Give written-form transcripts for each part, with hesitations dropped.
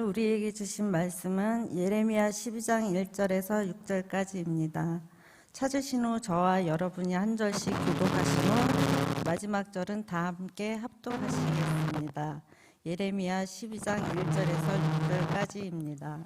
우리에게 주신 말씀은 예레미야 12장 1절에서 6절까지입니다. 찾으신 후 저와 여러분이 한 절씩 교독하신 후 마지막 절은 다 함께 합독하시겠습니다. 예레미야 12장 1절에서 6절까지입니다.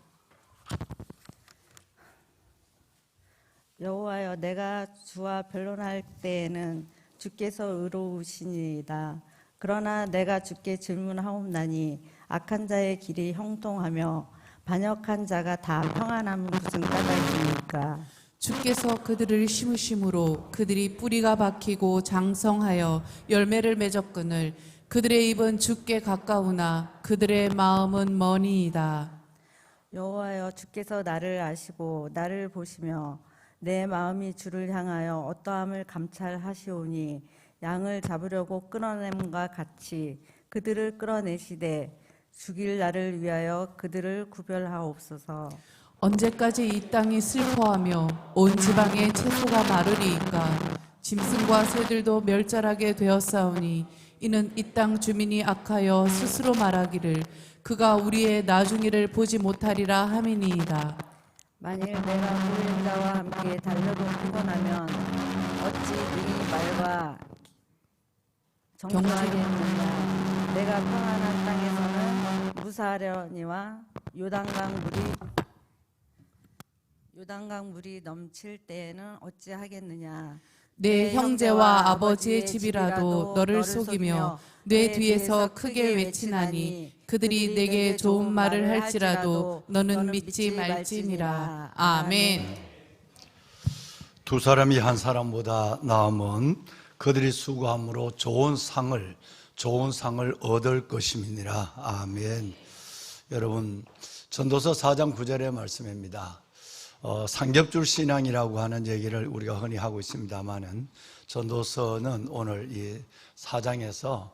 여호와여, 내가 주와 변론할 때에는 주께서 의로우시니이다. 그러나 내가 주께 질문하옵나니 악한 자의 길이 형통하며 반역한 자가 다 평안함은 무슨 까닭입니까? 주께서 그들을 심으심으로 그들이 뿌리가 박히고 장성하여 열매를 맺었거늘 그들의 입은 주께 가까우나 그들의 마음은 머니이다. 여호와여, 주께서 나를 아시고 나를 보시며 내 마음이 주를 향하여 어떠함을 감찰하시오니 양을 잡으려고 끌어냄과 같이 그들을 끌어내시되 죽일 나를 위하여 그들을 구별하옵소서. 언제까지 이 땅이 슬퍼하며 온 지방의 채소가 마르리이까? 짐승과 새들도 멸절하게 되었사오니 이는 이 땅 주민이 악하여 스스로 말하기를 그가 우리의 나중일을 보지 못하리라 함이니이다. 만일 내가 고인 자와 함께 달려도 피곤하면 어찌 네 말과 정정하겠느냐. 내가 평안한 땅에서는 무사하려니와 요단강 물이 넘칠 때에는 어찌 하겠느냐. 내 형제와 아버지의 집이라도 너를 속이며 내 뒤에서 크게 외치나니 그들이 내게 좋은 말을 할지라도 너는 믿지 말지니라. 아멘. 두 사람이 한 사람보다 나음은 그들이 수고함으로 좋은 상을 얻을 것임이니라. 아멘. 여러분, 전도서 4장 9절의 말씀입니다. 삼겹줄 신앙이라고 하는 얘기를 우리가 흔히 하고 있습니다만은 전도서는 오늘 이 4장에서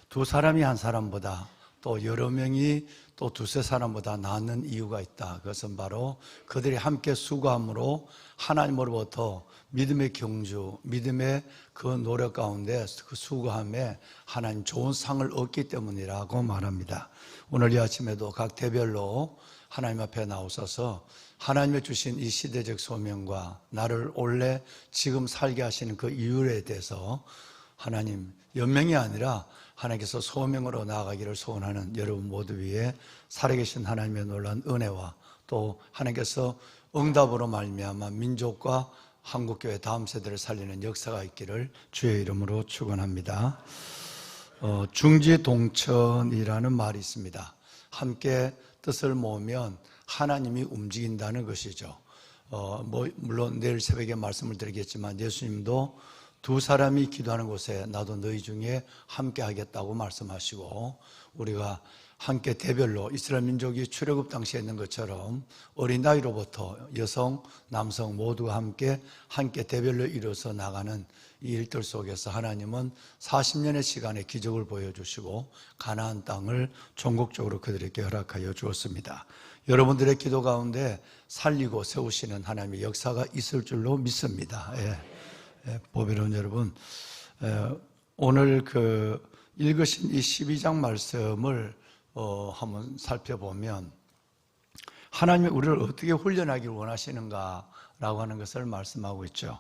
두 사람이 한 사람보다 또 여러 명이 또 두세 사람보다 낫는 이유가 있다. 그것은 바로 그들이 함께 수고함으로 하나님으로부터 믿음의 경주, 믿음의 그 노력 가운데 그 수고함에 하나님 좋은 상을 얻기 때문이라고 말합니다. 오늘 이 아침에도 각 대별로 하나님 앞에 나오셔서 하나님의 주신 이 시대적 소명과 나를 원래 지금 살게 하시는 그 이유에 대해서 하나님 연명이 아니라 하나님께서 소명으로 나아가기를 소원하는 여러분 모두 위에 살아계신 하나님의 놀라운 은혜와 또 하나님께서 응답으로 말미암아 민족과 한국교회 다음 세대를 살리는 역사가 있기를 주의 이름으로 축원합니다. 중지동천이라는 말이 있습니다. 함께 뜻을 모으면 하나님이 움직인다는 것이죠. 물론 내일 새벽에 말씀을 드리겠지만 예수님도 두 사람이 기도하는 곳에 나도 너희 중에 함께 하겠다고 말씀하시고 우리가 함께 대별로 이스라엘 민족이 출애굽 당시에 있는 것처럼 어린 나이로부터 여성, 남성 모두가 함께 대별로 이루어서 나가는 이 일들 속에서 하나님은 40년의 시간에 기적을 보여주시고 가나안 땅을 전국적으로 그들에게 허락하여 주었습니다. 여러분들의 기도 가운데 살리고 세우시는 하나님의 역사가 있을 줄로 믿습니다. 보배로운 여러분, 오늘 읽으신 이 12장 말씀을 한번 살펴보면 하나님이 우리를 어떻게 훈련하기를 원하시는가라고 하는 것을 말씀하고 있죠.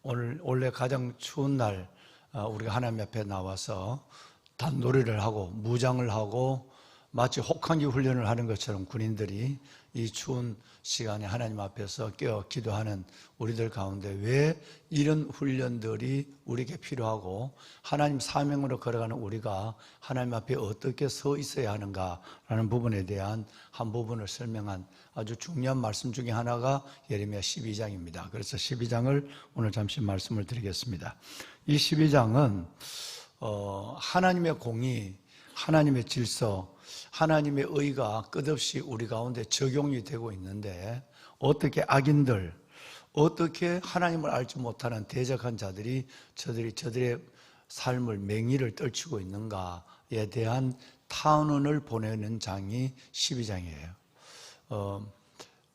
오늘 원래 가장 추운 날 우리가 하나님 앞에 나와서 단놀이를 하고 무장을 하고 마치 혹한기 훈련을 하는 것처럼 군인들이 이 추운 시간에 하나님 앞에서 깨어 기도하는 우리들 가운데 왜 이런 훈련들이 우리에게 필요하고 하나님 사명으로 걸어가는 우리가 하나님 앞에 어떻게 서 있어야 하는가라는 부분에 대한 한 부분을 설명한 아주 중요한 말씀 중에 하나가 예레미야 12장입니다. 그래서 12장을 오늘 잠시 말씀을 드리겠습니다. 이 12장은 하나님의 공의, 하나님의 질서, 하나님의 의가 끝없이 우리 가운데 적용이 되고 있는데 어떻게 악인들, 어떻게 하나님을 알지 못하는 대적한 자들이 저들의 삶을 맹의를 떨치고 있는가에 대한 탄원을 보내는 장이 12장이에요.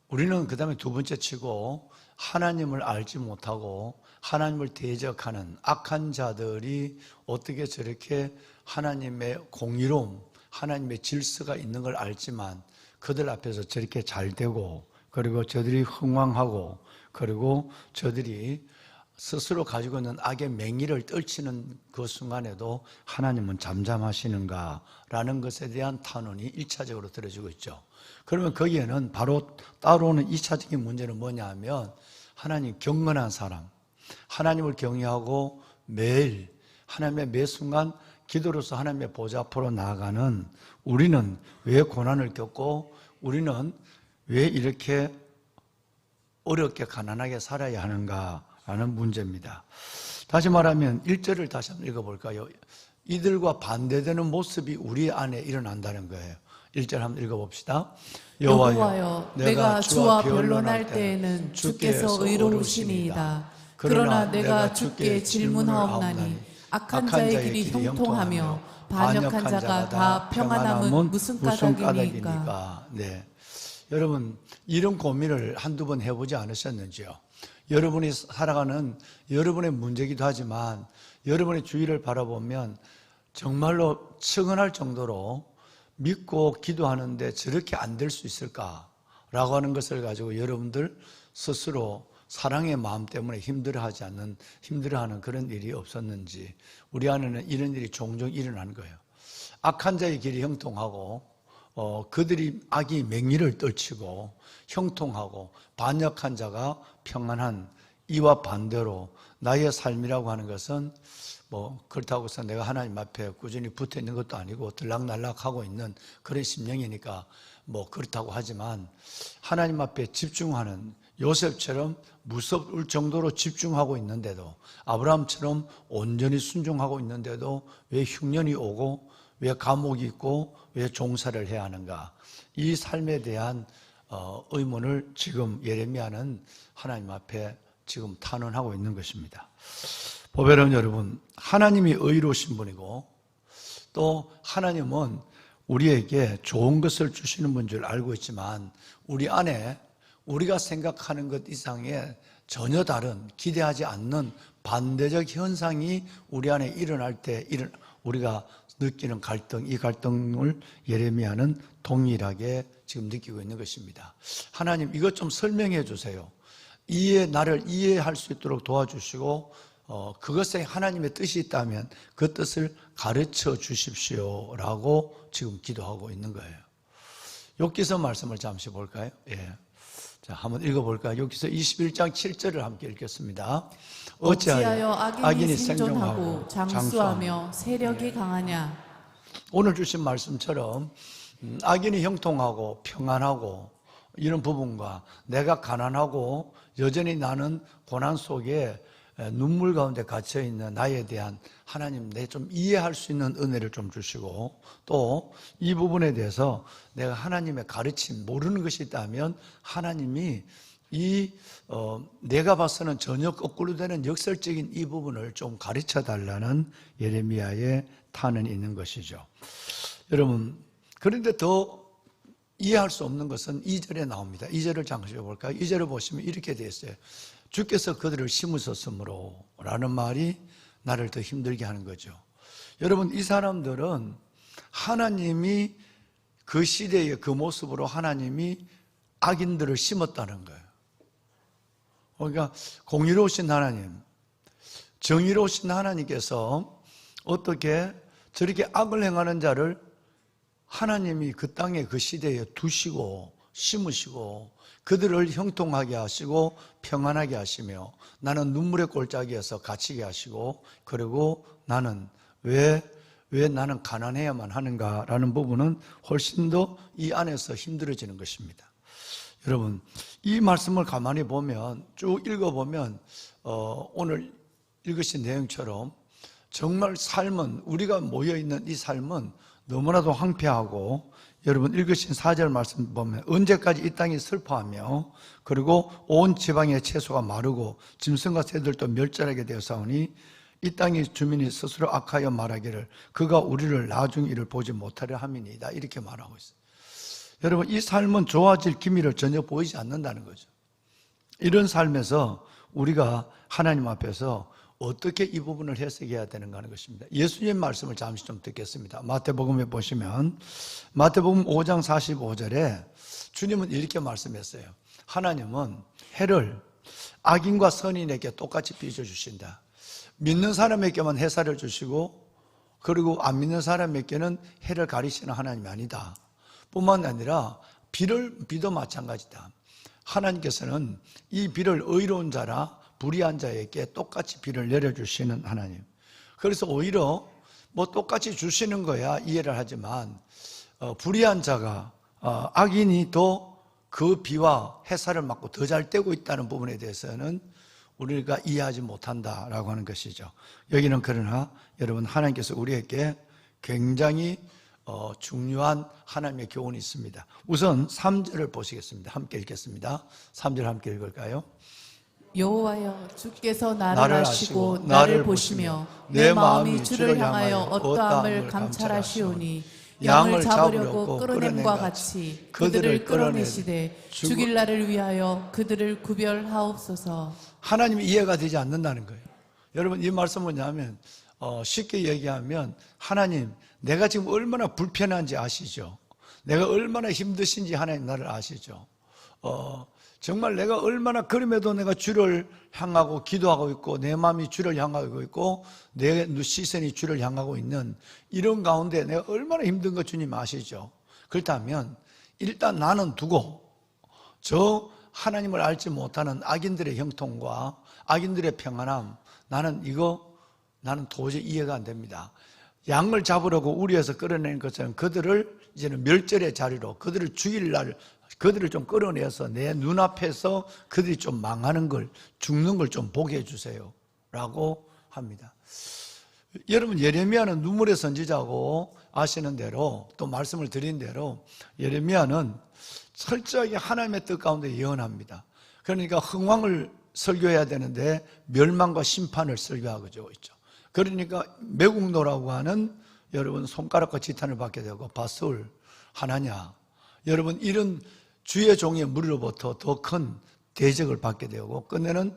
우리는 그 다음에 두 번째 치고 하나님을 알지 못하고 하나님을 대적하는 악한 자들이 어떻게 저렇게 하나님의 공의로움, 하나님의 질서가 있는 걸 알지만 그들 앞에서 저렇게 잘 되고, 그리고 저들이 흥왕하고, 그리고 저들이 스스로 가지고 있는 악의 맹의를 떨치는 그 순간에도 하나님은 잠잠하시는가라는 것에 대한 탄원이 1차적으로 들어지고 있죠. 그러면 거기에는 바로 따라오는 2차적인 문제는 뭐냐 하면, 하나님 경건한 사람, 하나님을 경외하고 매일 하나님의 매 순간 기도로서 하나님의 보좌 앞으로 나아가는 우리는 왜 고난을 겪고, 우리는 왜 이렇게 어렵게 가난하게 살아야 하는가라는 문제입니다. 다시 말하면 1절을 다시 한번 읽어볼까요? 이들과 반대되는 모습이 우리 안에 일어난다는 거예요. 1절 한번 읽어봅시다. 여호와여, 내가 주와 변론할 때에는 주께서 의로우시니이다. 그러나 내가 주께 질문하옵나니 악한 자의 길이 형통하며 반역한 자가 다 평안함은 무슨 까닭입니까? 네. 여러분, 이런 고민을 한두 번 해보지 않으셨는지요? 여러분이 살아가는 여러분의 문제이기도 하지만 여러분의 주위를 바라보면 정말로 측은할 정도로 믿고 기도하는데 저렇게 안 될 수 있을까라고 하는 것을 가지고 여러분들 스스로 사랑의 마음 때문에 힘들어하는 그런 일이 없었는지, 우리 안에는 이런 일이 종종 일어나는 거예요. 악한 자의 길이 형통하고 그들이 악이 맹의를 떨치고 형통하고 반역한 자가 평안한, 이와 반대로 나의 삶이라고 하는 것은 그렇다고 해서 내가 하나님 앞에 꾸준히 붙어 있는 것도 아니고 들락날락하고 있는 그런 심령이니까 그렇다고 하지만, 하나님 앞에 집중하는 요셉처럼 무섭을 정도로 집중하고 있는데도, 아브라함처럼 온전히 순종하고 있는데도 왜 흉년이 오고 왜 감옥이 있고 왜 종사를 해야 하는가? 이 삶에 대한 의문을 지금 예레미야는 하나님 앞에 지금 탄원하고 있는 것입니다. 보배로운 여러분, 하나님이 의로우신 분이고 또 하나님은 우리에게 좋은 것을 주시는 분인 줄 알고 있지만, 우리 안에 우리가 생각하는 것 이상의 전혀 다른, 기대하지 않는 반대적 현상이 우리 안에 일어날 때 우리가 느끼는 갈등, 이 갈등을 예레미야는 동일하게 지금 느끼고 있는 것입니다. 하나님, 이것 좀 설명해 주세요. 나를 이해할 수 있도록 도와주시고 그것에 하나님의 뜻이 있다면 그 뜻을 가르쳐 주십시오라고 지금 기도하고 있는 거예요. 욥기서 말씀을 잠시 볼까요? 예. 자, 한번 읽어볼까요? 욥기서 21장 7절을 함께 읽겠습니다. 어찌하여 악인이 생존하고 장수하며 세력이 강하냐? 오늘 주신 말씀처럼 악인이 형통하고 평안하고 이런 부분과 내가 가난하고 여전히 나는 고난 속에 눈물 가운데 갇혀있는 나에 대한 하나님, 내 좀 이해할 수 있는 은혜를 좀 주시고, 또 이 부분에 대해서 내가 하나님의 가르침 모르는 것이 있다면 하나님이 내가 봐서는 전혀 거꾸로 되는 역설적인 이 부분을 좀 가르쳐 달라는 예레미야의 탄원이 있는 것이죠. 여러분, 그런데 더 이해할 수 없는 것은 2절에 나옵니다. 2절을 잠시 볼까요? 2절을 보시면 이렇게 되어 있어요. 주께서 그들을 심으셨으므로 라는 말이 나를 더 힘들게 하는 거죠. 여러분, 이 사람들은 하나님이 그 시대의 그 모습으로 하나님이 악인들을 심었다는 거예요. 그러니까 공의로우신 하나님, 정의로우신 하나님께서 어떻게 저렇게 악을 행하는 자를 하나님이 그 땅에 그 시대에 두시고 심으시고 그들을 형통하게 하시고 평안하게 하시며, 나는 눈물의 골짜기에서 갇히게 하시고, 그리고 나는 왜 나는 가난해야만 하는가라는 부분은 훨씬 더 이 안에서 힘들어지는 것입니다. 여러분, 이 말씀을 가만히 보면, 쭉 읽어보면 오늘 읽으신 내용처럼 정말 삶은, 우리가 모여있는 이 삶은 너무나도 황폐하고, 여러분 읽으신 4절 말씀 보면 언제까지 이 땅이 슬퍼하며 그리고 온 지방의 채소가 마르고 짐승과 새들도 멸절하게 되었사오니 이 땅의 주민이 스스로 악하여 말하기를 그가 우리를 나중 일을 보지 못하려 함이니이다, 이렇게 말하고 있어요. 여러분, 이 삶은 좋아질 기미를 전혀 보이지 않는다는 거죠. 이런 삶에서 우리가 하나님 앞에서 어떻게 이 부분을 해석해야 되는가 하는 것입니다. 예수님 말씀을 잠시 좀 듣겠습니다. 마태복음에 보시면 마태복음 5장 45절에 주님은 이렇게 말씀했어요. 하나님은 해를 악인과 선인에게 똑같이 빚어주신다. 믿는 사람에게만 해살을 주시고 그리고 안 믿는 사람에게는 해를 가리시는 하나님이 아니다. 뿐만 아니라 비도 마찬가지다. 하나님께서는 이 비를 의로운 자라 불의한 자에게 똑같이 비를 내려주시는 하나님. 그래서 오히려 뭐 똑같이 주시는 거야 이해를 하지만 불의한 자가 악인이 더 그 비와 해살을 맞고 더 잘 떼고 있다는 부분에 대해서는 우리가 이해하지 못한다라고 하는 것이죠. 여기는 그러나 여러분 하나님께서 우리에게 굉장히 중요한 하나님의 교훈이 있습니다. 우선 3절을 보시겠습니다. 함께 읽겠습니다. 3절 함께 읽을까요? 여호와여 주께서 나를 나를 아시고 아시고 나를 보시며 내 마음이 주를 향하여 어떠함을 감찰하시오니 양을 잡으려고 끌어냄과 같이 그들을 끌어내시되 죽일 날을 위하여 그들을 구별하옵소서. 하나님이 이해가 되지 않는다는 거예요. 여러분 이 말씀은 뭐냐면 쉽게 얘기하면 하나님 내가 지금 얼마나 불편한지 아시죠? 내가 얼마나 힘드신지 하나님 나를 아시죠? 정말 내가 얼마나 그럼에도 내가 주를 향하고 기도하고 있고 내 마음이 주를 향하고 있고 내 시선이 주를 향하고 있는 이런 가운데 내가 얼마나 힘든 거 주님 아시죠? 그렇다면 일단 나는 두고 저 하나님을 알지 못하는 악인들의 형통과 악인들의 평안함 나는 도저히 이해가 안 됩니다. 양을 잡으려고 우리에서 끌어내는 것처럼 그들을 이제는 멸절의 자리로 그들을 죽일 날 그들을 좀 끌어내서 내 눈앞에서 그들이 좀 망하는 걸 죽는 걸 좀 보게 해주세요 라고 합니다. 여러분 예레미야는 눈물의 선지자고 아시는 대로 또 말씀을 드린 대로 예레미야는 철저하게 하나님의 뜻 가운데 예언합니다. 그러니까 흥왕을 설교해야 되는데 멸망과 심판을 설교하고 있죠. 그러니까 매국노라고 하는 여러분 손가락과 지탄을 받게 되고 바술 하나냐 여러분 이런 주의 종의 무리로부터 더 큰 대적을 받게 되고 끝내는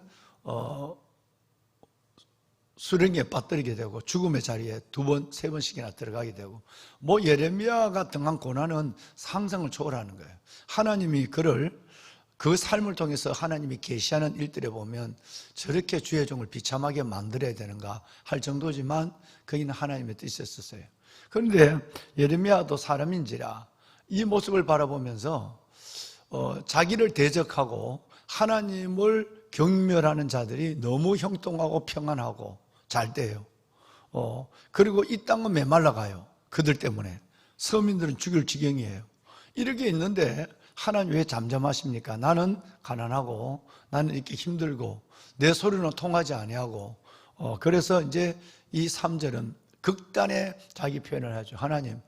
수령에 빠뜨리게 되고 죽음의 자리에 2번, 3번씩이나 들어가게 되고 뭐 예레미야가 당한 고난은 상상을 초월하는 거예요. 하나님이 그를 그 삶을 통해서 하나님이 계시하는 일들에 보면 저렇게 주의 종을 비참하게 만들어야 되는가 할 정도지만 거기는 하나님의 뜻이었어요. 그런데 예레미야도 사람인지라 이 모습을 바라보면서 자기를 대적하고 하나님을 경멸하는 자들이 너무 형통하고 평안하고 잘 돼요. 그리고 이 땅은 메말라가요. 그들 때문에 서민들은 죽일 지경이에요. 이렇게 있는데 하나님 왜 잠잠하십니까? 나는 가난하고 나는 이렇게 힘들고 내 소리는 통하지 아니하고 그래서 이제 이 3절은 극단의 자기 표현을 하죠. 하나님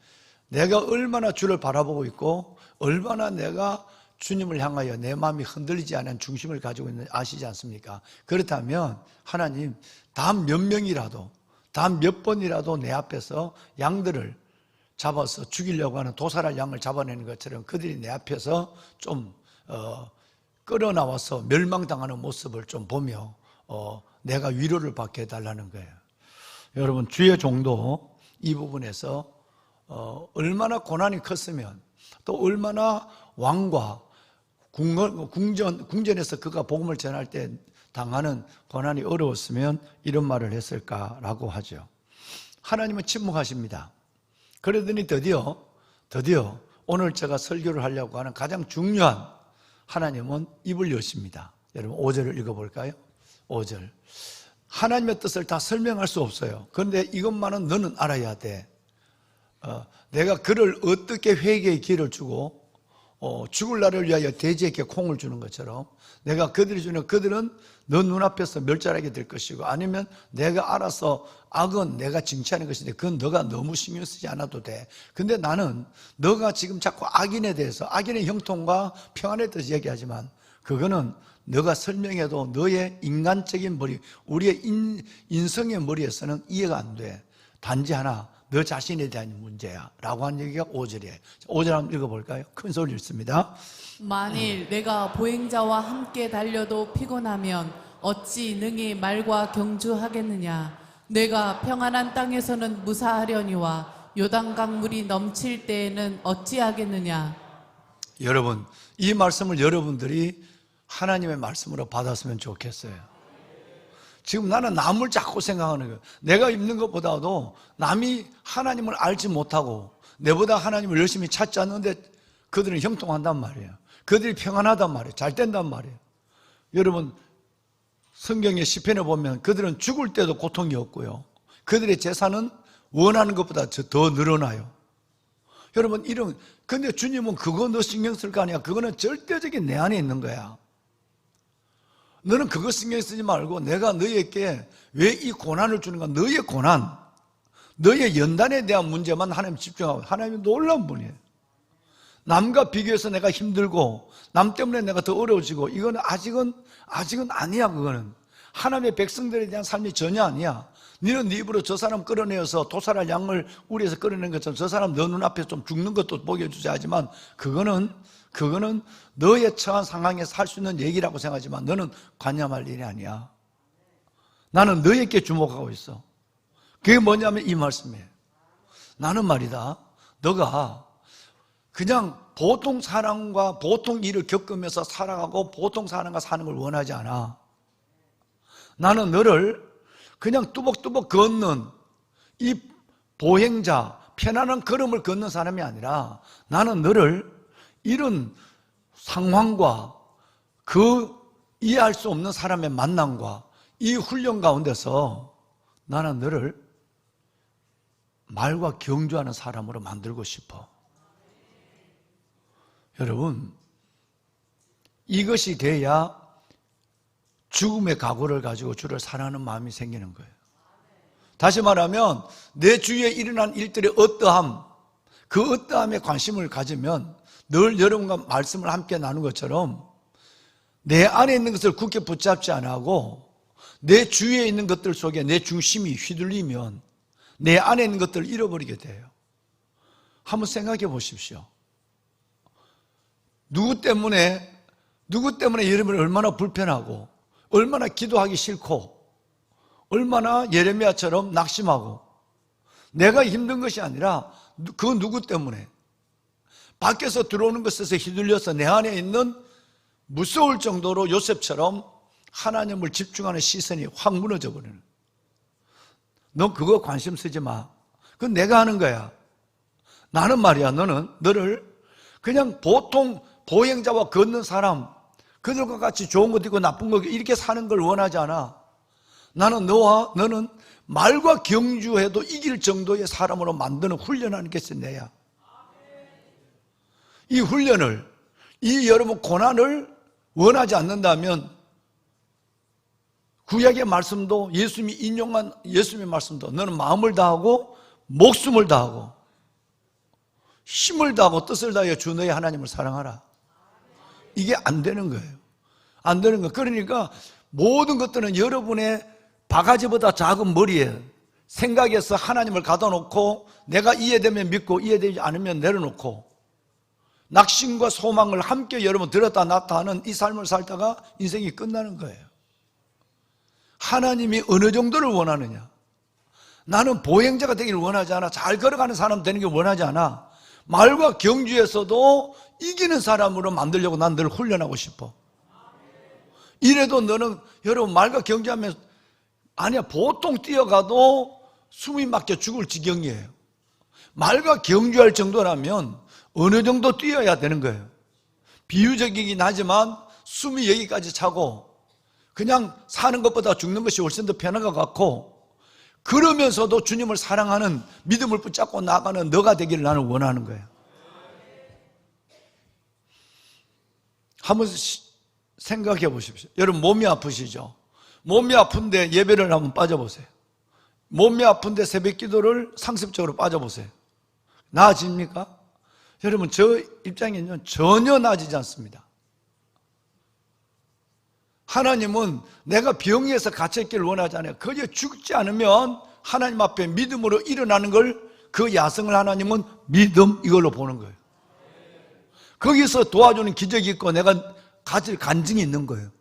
내가 얼마나 주를 바라보고 있고 얼마나 내가 주님을 향하여 내 마음이 흔들리지 않은 중심을 가지고 있는지 아시지 않습니까? 그렇다면 하나님 다음 몇 명이라도 다음 몇 번이라도 내 앞에서 양들을 잡아서 죽이려고 하는 도살할 양을 잡아내는 것처럼 그들이 내 앞에서 좀 끌어나와서 멸망당하는 모습을 좀 보며 내가 위로를 받게 해달라는 거예요. 여러분 주의 종도 이 부분에서 얼마나 고난이 컸으면 또 얼마나 왕과 궁전에서 그가 복음을 전할 때 당하는 고난이 어려웠으면 이런 말을 했을까라고 하죠. 하나님은 침묵하십니다. 그러더니 드디어 오늘 제가 설교를 하려고 하는 가장 중요한 하나님은 입을 여십니다. 여러분 5절을 읽어볼까요? 5절 하나님의 뜻을 다 설명할 수 없어요. 그런데 이것만은 너는 알아야 돼. 내가 그를 어떻게 회개의 기회를 주고 죽을 날을 위하여 돼지에게 콩을 주는 것처럼 내가 그들은 너 눈앞에서 멸절하게 될 것이고 아니면 내가 알아서 악은 내가 징치하는 것인데 그건 너가 너무 신경 쓰지 않아도 돼. 근데 나는 너가 지금 자꾸 악인에 대해서 악인의 형통과 평안에 대해서 얘기하지만 그거는 너가 설명해도 너의 인간적인 머리 우리의 인성의 머리에서는 이해가 안 돼. 단지 하나 너 자신에 대한 문제야 라고 하는 얘기가 5절이에요 5절 한번 읽어볼까요? 큰 소리 읽습니다. 만일 내가 보행자와 함께 달려도 피곤하면 어찌 능히 말과 경주하겠느냐. 내가 평안한 땅에서는 무사하려니와 요단강 물이 넘칠 때에는 어찌하겠느냐. 여러분, 이 말씀을 여러분들이 하나님의 말씀으로 받았으면 좋겠어요. 지금 나는 남을 자꾸 생각하는 거예요. 내가 입는 것보다도 남이 하나님을 알지 못하고 내보다 하나님을 열심히 찾지 않는데 그들은 형통한단 말이에요. 그들이 평안하단 말이에요. 잘 된단 말이에요. 여러분, 성경의 시편에 보면 그들은 죽을 때도 고통이 없고요. 그들의 재산은 원하는 것보다 더 늘어나요. 여러분, 근데 주님은 그거 너 신경 쓸 거 아니야. 그거는 절대적인 내 안에 있는 거야. 너는 그거 신경 쓰지 말고 내가 너에게 왜 이 고난을 주는가? 너의 고난, 너의 연단에 대한 문제만 하나님 집중하고, 하나님이 놀라운 분이에요. 남과 비교해서 내가 힘들고 남 때문에 내가 더 어려워지고 이거는 아직은 아니야. 그거는 하나님의 백성들에 대한 삶이 전혀 아니야. 너는 네 입으로 저 사람 끌어내어서 도살할 양을 우리에서 끌어낸 것처럼 저 사람 너 눈앞에 좀 죽는 것도 보게 해주자 하지만 그거는 너의 처한 상황에 살 수 있는 얘기라고 생각하지만 너는 관념할 일이 아니야. 나는 너에게 주목하고 있어. 그게 뭐냐면 이 말씀이에요. 나는 말이다, 너가 그냥 보통 사람과 보통 일을 겪으면서 살아가고 보통 사람과 사는 걸 원하지 않아. 나는 너를 그냥 뚜벅뚜벅 걷는 이 보행자, 편안한 걸음을 걷는 사람이 아니라 나는 너를 이런 상황과 그 이해할 수 없는 사람의 만남과 이 훈련 가운데서 나는 너를 말과 경주하는 사람으로 만들고 싶어. 여러분, 이것이 돼야 죽음의 각오를 가지고 주를 사랑하는 마음이 생기는 거예요. 다시 말하면 내 주위에 일어난 일들의 어떠함, 그 어떠함에 관심을 가지면 늘 여러분과 말씀을 함께 나눈 것처럼 내 안에 있는 것을 굳게 붙잡지 않고 내 주위에 있는 것들 속에 내 중심이 휘둘리면 내 안에 있는 것들을 잃어버리게 돼요. 한번 생각해 보십시오. 누구 때문에 여러분이 얼마나 불편하고 얼마나 기도하기 싫고 얼마나 예레미야처럼 낙심하고 내가 힘든 것이 아니라 그 누구 때문에 밖에서 들어오는 것에서 휘둘려서 내 안에 있는 무서울 정도로 요셉처럼 하나님을 집중하는 시선이 확 무너져 버리는. 너 그거 관심 쓰지 마. 그건 내가 하는 거야. 나는 말이야, 너를 그냥 보통 보행자와 걷는 사람, 그들과 같이 좋은 것도 있고 나쁜 것도 있고 이렇게 사는 걸 원하지 않아. 너는 말과 경주해도 이길 정도의 사람으로 만드는 훈련하는 것이 내야. 이 훈련을, 이 여러분 고난을 원하지 않는다면 구약의 말씀도 예수님이 인용한 예수님의 말씀도 너는 마음을 다하고 목숨을 다하고 힘을 다하고 뜻을 다하여 주 너의 하나님을 사랑하라. 이게 안 되는 거예요. 안 되는 거예요. 그러니까 모든 것들은 여러분의 바가지보다 작은 머리에 생각에서 하나님을 가둬놓고 내가 이해되면 믿고 이해되지 않으면 내려놓고 낙심과 소망을 함께 여러분 들었다 놨다 하는 이 삶을 살다가 인생이 끝나는 거예요. 하나님이 어느 정도를 원하느냐? 나는 보행자가 되기를 원하지 않아. 잘 걸어가는 사람 되는 게 원하지 않아. 말과 경주에서도 이기는 사람으로 만들려고 난 늘 훈련하고 싶어. 이래도 너는 여러분 말과 경주하면 아니야, 보통 뛰어가도 숨이 막혀 죽을 지경이에요. 말과 경주할 정도라면 어느 정도 뛰어야 되는 거예요. 비유적이긴 하지만 숨이 여기까지 차고 그냥 사는 것보다 죽는 것이 훨씬 더 편한 것 같고 그러면서도 주님을 사랑하는 믿음을 붙잡고 나가는 너가 되기를 나는 원하는 거예요. 한번 생각해 보십시오. 여러분 몸이 아프시죠? 몸이 아픈데 예배를 한번 빠져보세요. 몸이 아픈데 새벽 기도를 상습적으로 빠져보세요. 나아집니까? 여러분 저 입장에는 전혀 나아지지 않습니다. 하나님은 내가 병에서 갇혀있기를 원하지 않아요. 그저 죽지 않으면 하나님 앞에 믿음으로 일어나는 걸, 그 야성을 하나님은 믿음 이걸로 보는 거예요. 거기서 도와주는 기적이 있고 내가 가질 간증이 있는 거예요.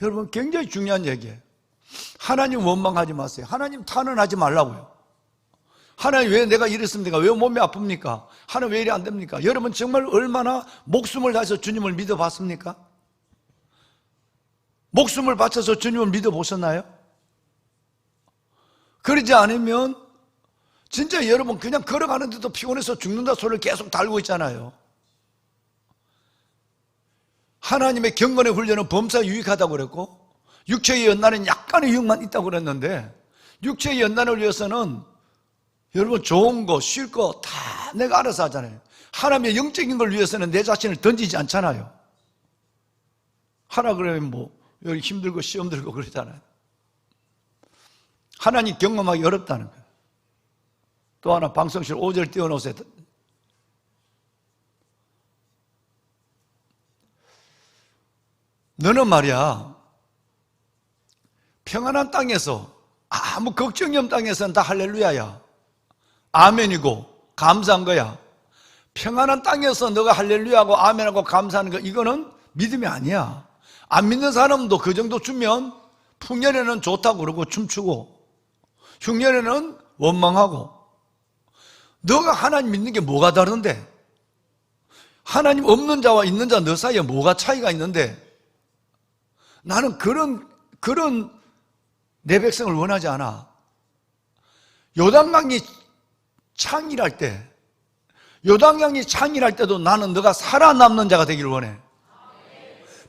여러분 굉장히 중요한 얘기예요. 하나님 원망하지 마세요. 하나님 탄원하지 말라고요. 하나님 왜 내가 이랬습니까? 왜 몸이 아픕니까? 하나님 왜 이래 안 됩니까? 여러분 정말 얼마나 목숨을 다해서 주님을 믿어봤습니까? 목숨을 바쳐서 주님을 믿어보셨나요? 그러지 않으면 진짜 여러분 그냥 걸어가는데도 피곤해서 죽는다 소리를 계속 달고 있잖아요. 하나님의 경건의 훈련은 범사에 유익하다고 그랬고 육체의 연단은 약간의 유익만 있다고 그랬는데 육체의 연단을 위해서는 여러분 좋은 거, 쉴 거 다 내가 알아서 하잖아요. 하나님의 영적인 걸 위해서는 내 자신을 던지지 않잖아요. 하라 그러면 뭐 여기 힘들고 시험 들고 그러잖아요. 하나님 경험하기 어렵다는 거예요. 또 하나 방송실 5절 띄워놓으세요. 너는 말이야 평안한 땅에서 아무 걱정이 없는 땅에서는 다 할렐루야야. 아멘이고 감사한 거야. 평안한 땅에서 너가 할렐루야하고 아멘하고 감사하는 거 이거는 믿음이 아니야. 안 믿는 사람도 그 정도 주면 풍년에는 좋다고 그러고 춤추고 흉년에는 원망하고. 너가 하나님 믿는 게 뭐가 다른데? 하나님 없는 자와 있는 자 너 사이에 뭐가 차이가 있는데? 나는 그런 내 백성을 원하지 않아. 요단강이 창일할 때, 요단강이 창일할 때도 나는 너가 살아남는 자가 되기를 원해.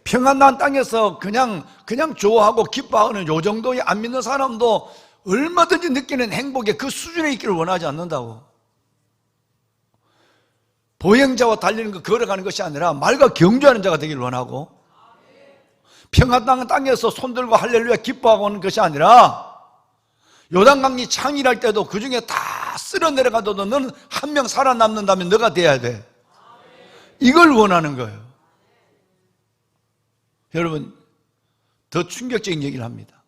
평안한 땅에서 그냥 좋아하고 기뻐하는 요 정도의 안 믿는 사람도 얼마든지 느끼는 행복의 그 수준에 있기를 원하지 않는다고. 보행자와 달리는 거 걸어가는 것이 아니라 말과 경주하는 자가 되기를 원하고, 평안한 땅에서 손들고 할렐루야 기뻐하고 하는 것이 아니라 요단강이 창일할 때도 그 중에 다 쓸어 내려가도 너는 한 명 살아남는다면 너가 돼야 돼. 이걸 원하는 거예요. 여러분 더 충격적인 얘기를 합니다.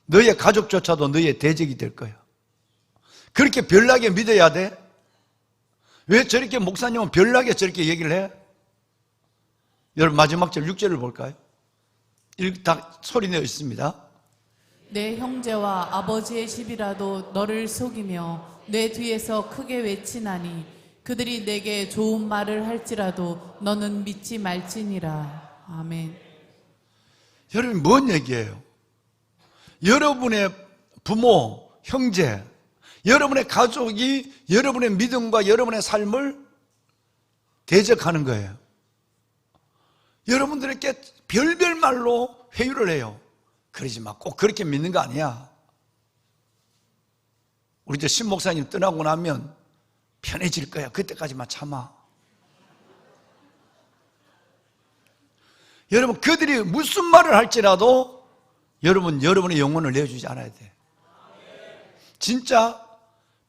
너의 가족조차도 너의 대적이 될 거야. 그렇게 별나게 믿어야 돼? 왜 저렇게 목사님은 별나게 저렇게 얘기를 해? 여러분 마지막 절 6절을 볼까요? 다 소리내어 있습니다. 내 형제와 아버지의 집이라도 너를 속이며 내 뒤에서 크게 외치나니 그들이 내게 좋은 말을 할지라도 너는 믿지 말지니라. 아멘. 여러분 뭔 얘기예요? 여러분의 부모, 형제, 여러분의 가족이 여러분의 믿음과 여러분의 삶을 대적하는 거예요. 여러분들에게 별별 말로 회유를 해요. 그러지 마. 꼭 그렇게 믿는 거 아니야. 우리 이제 신 목사님 떠나고 나면 편해질 거야. 그때까지만 참아. 여러분 그들이 무슨 말을 할지라도 여러분의 영혼을 내어주지 않아야 돼. 진짜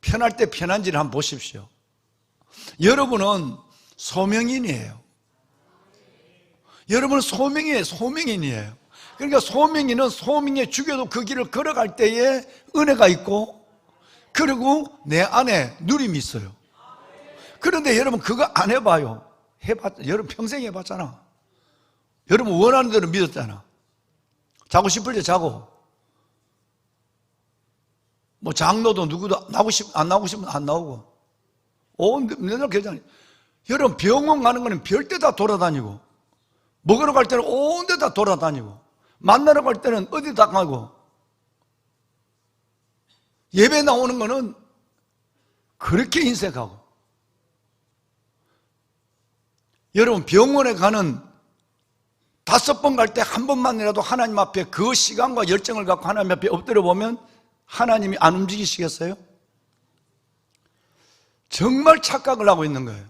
편할 때 편한지를 한번 보십시오. 여러분은 소명인이에요. 여러분은 소명인이에요. 그러니까 소명인은 소명에 죽여도 그 길을 걸어갈 때에 은혜가 있고 그리고 내 안에 누림이 있어요. 그런데 여러분 그거 안 해봐요. 여러분 평생 해봤잖아. 여러분 원하는 대로 믿었잖아. 자고 싶을 때 자고 뭐 장로도 누구도 안 나오고 싶으면 안 나오고 맨날 괜찮아요. 여러분 병원 가는 거는 별데 다 돌아다니고 먹으러 갈 때는 온 데 다 돌아다니고 만나러 갈 때는 어디 다 가고 예배 나오는 거는 그렇게 인색하고. 여러분 병원에 가는 5번 갈 때 한 번만이라도 하나님 앞에 그 시간과 열정을 갖고 하나님 앞에 엎드려 보면 하나님이 안 움직이시겠어요? 정말 착각을 하고 있는 거예요.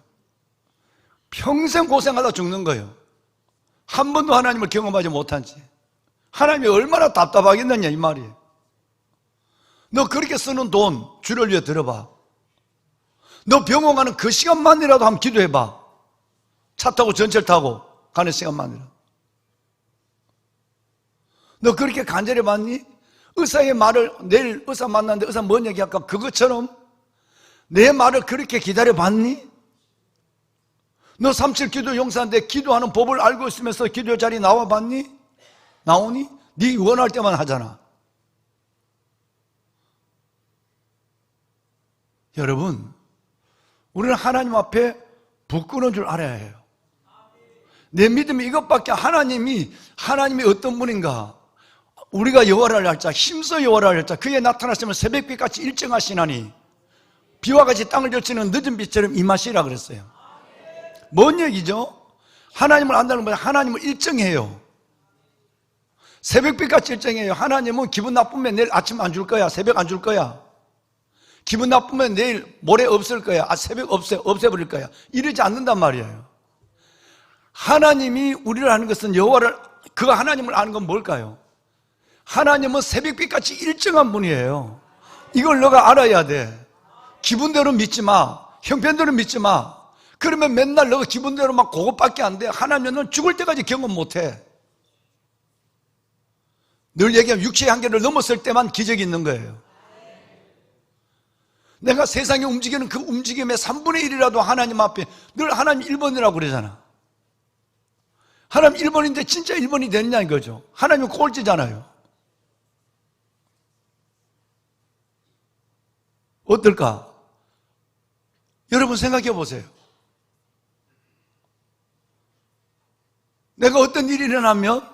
평생 고생하다 죽는 거예요. 한 번도 하나님을 경험하지 못한 채. 하나님이 얼마나 답답하겠느냐 이 말이에요. 너 그렇게 쓰는 돈 주를 위해 들어봐. 너 병원 가는 그 시간만이라도 한번 기도해봐. 차 타고 전철 타고 가는 시간만이라도. 너 그렇게 간절히 받니? 의사의 말을 내일 의사 만났는데 의사 뭔 얘기할까? 그것처럼 내 말을 그렇게 기다려 봤니? 너 37 기도 용사인데 기도하는 법을 알고 있으면서 기도 자리 나와 봤니? 나오니? 네 원할 때만 하잖아. 여러분, 우리는 하나님 앞에 부끄러운 줄 알아야 해요. 내 믿음이 이것밖에 하나님이 어떤 분인가? 우리가 여호와를 알자, 힘써 여호와를 알자. 그에 나타나시면 새벽빛같이 일정하시나니 비와 같이 땅을 적시는 늦은 빛처럼 임하시라 그랬어요. 뭔 얘기죠? 하나님을 안다는 건 하나님을 일정해요. 새벽빛같이 일정해요. 하나님은 기분 나쁘면 내일 아침 안 줄 거야, 새벽 안 줄 거야. 기분 나쁘면 내일 모레 없을 거야, 새벽 없애버릴 거야. 이러지 않는단 말이에요. 하나님이 우리를 아는 것은 그가 하나님을 아는 건 뭘까요? 하나님은 새벽빛같이 일정한 분이에요. 이걸 너가 알아야 돼. 기분대로 믿지 마. 형편대로 믿지 마. 그러면 맨날 너가 기분대로 막 그것밖에 안 돼. 하나님은 죽을 때까지 경험 못 해. 늘 얘기하면 육체의 한계를 넘었을 때만 기적이 있는 거예요. 내가 세상에 움직이는 그 움직임의 3분의 1이라도 하나님 앞에 늘 하나님 1번이라고 그러잖아. 하나님 1번인데 진짜 1번이 되느냐 이거죠. 하나님은 꼴찌잖아요. 어떨까? 여러분 생각해 보세요. 내가 어떤 일이 일어나면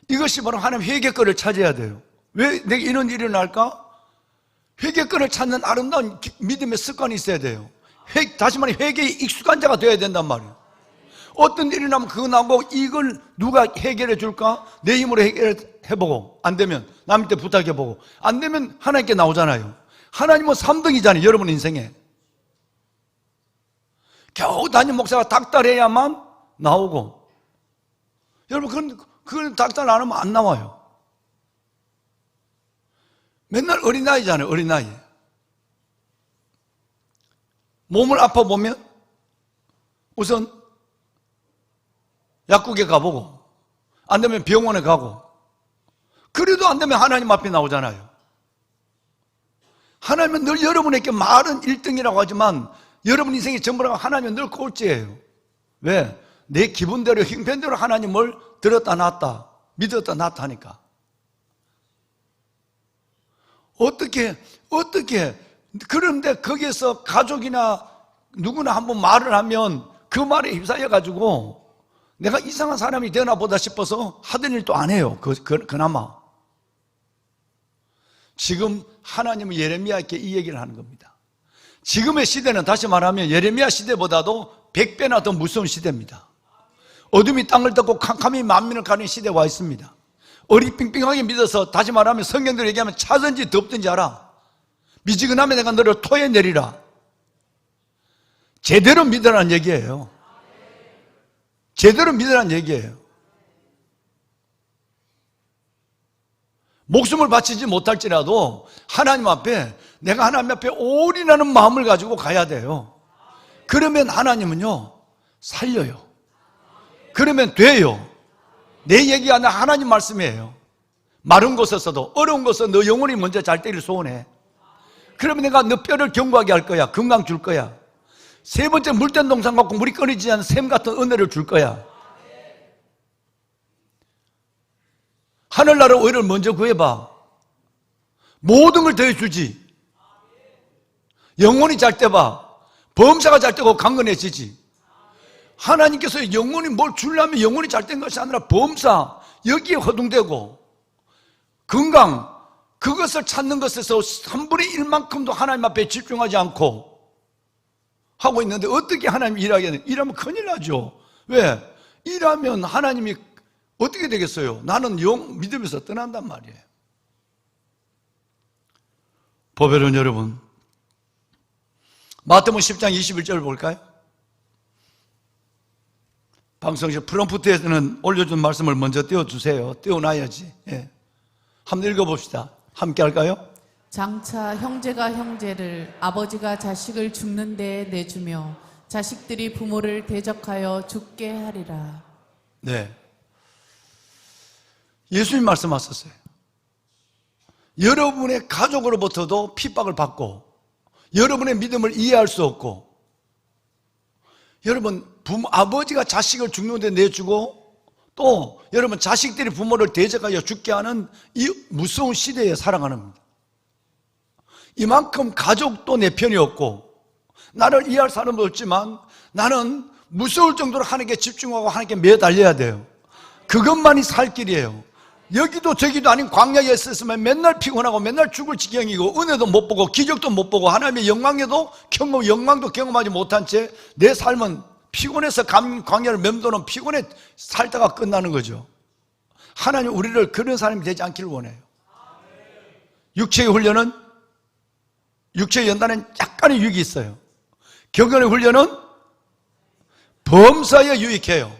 이것이 바로 하나님 회개권을 찾아야 돼요. 왜 내가 이런 일이 일어날까? 회개권을 찾는 아름다운 믿음의 습관이 있어야 돼요. 다시 말해 회개에 익숙한 자가 되어야 된단 말이에요. 어떤 일이 나면 그거 나오고 이걸 누가 해결해 줄까? 내 힘으로 해결해보고 안 되면 남한테 부탁해보고 안 되면 하나님께 나오잖아요. 하나님은 3등이잖아요. 여러분 인생에 겨우 담임 목사가 닥달해야만 나오고, 여러분 그건 닥달 안 하면 안 나와요. 맨날 어린아이잖아요. 어린아이 몸을 아파보면 우선 약국에 가보고 안 되면 병원에 가고, 그래도 안 되면 하나님 앞에 나오잖아요. 하나님은 늘 여러분에게 말은 1등이라고 하지만 여러분 인생의 전부라고 하나님은 늘 꼴찌예요. 왜? 내 기분대로 형편대로 하나님을 들었다 놨다 믿었다 놨다 하니까. 어떻게 그런데 거기에서 가족이나 누구나 한번 말을 하면 그 말에 휩싸여 가지고 내가 이상한 사람이 되나 보다 싶어서 하던 일도 안 해요. 그나마. 지금 하나님은 예레미야에게 이 얘기를 하는 겁니다. 지금의 시대는 다시 말하면 예레미야 시대보다도 100배나 더 무서운 시대입니다. 어둠이 땅을 덮고 캄캄이 만민을 가리는 시대에 와 있습니다. 어리빙빙하게 믿어서 다시 말하면 성경대로 얘기하면 차든지 덥든지 알아. 미지근하면 내가 너를 토해 내리라. 제대로 믿으라는 얘기예요. 제대로 믿으라는 얘기예요. 목숨을 바치지 못할지라도 하나님 앞에 내가 하나님 앞에 올인하는 마음을 가지고 가야 돼요. 그러면 하나님은요 살려요. 그러면 돼요. 내 얘기가 아니라 하나님 말씀이에요. 마른 곳에서도 어려운 곳에서 너 영혼이 먼저 잘 때를 소원해. 그러면 내가 너 뼈를 견고하게 할 거야. 건강 줄 거야. 세 번째 물된 동산 갖고 물이 끊이지 않는 샘 같은 은혜를 줄 거야. 하늘나라 의를 먼저 구해봐. 모든 걸 더해주지. 영혼이 잘 때 봐. 범사가 잘 때고 강건해지지. 하나님께서 영혼이 뭘 주려면 영혼이 잘 된 것이 아니라 범사, 여기에 허둥대고 건강, 그것을 찾는 것에서 3분의 1만큼도 하나님 앞에 집중하지 않고 하고 있는데 어떻게 하나님 일하겠냐? 일하면 큰일 나죠. 왜? 일하면 하나님이 어떻게 되겠어요? 나는 믿음에서 떠난단 말이에요. 보배로운 여러분, 마태복음 10장 21절을 볼까요? 방송실 프롬프트에서는 올려준 말씀을 먼저 띄워주세요. 띄워놔야지. 예. 한번 읽어봅시다. 함께 할까요? 장차 형제가 형제를, 아버지가 자식을 죽는 데에 내주며 자식들이 부모를 대적하여 죽게 하리라. 네. 예수님 말씀하셨어요. 여러분의 가족으로부터도 핍박을 받고 여러분의 믿음을 이해할 수 없고, 여러분 아버지가 자식을 죽는 데 내주고 또 여러분 자식들이 부모를 대적하여 죽게 하는 이 무서운 시대에 살아가는 겁니다. 이만큼 가족도 내 편이 없고 나를 이해할 사람도 없지만 나는 무서울 정도로 하나님께 집중하고 하나님께 매달려야 돼요. 그것만이 살 길이에요. 여기도 저기도 아닌 광야에 있었으면 맨날 피곤하고 맨날 죽을 지경이고 은혜도 못 보고 기적도 못 보고 하나님의 영광도 경험하지 못한 채 내 삶은 피곤해서 광야를 맴도는 피곤에 살다가 끝나는 거죠. 하나님 우리를 그런 사람이 되지 않기를 원해요. 육체의 훈련은 육체의 연단은 약간의 유익이 있어요. 경건의 훈련은 범사에 유익해요.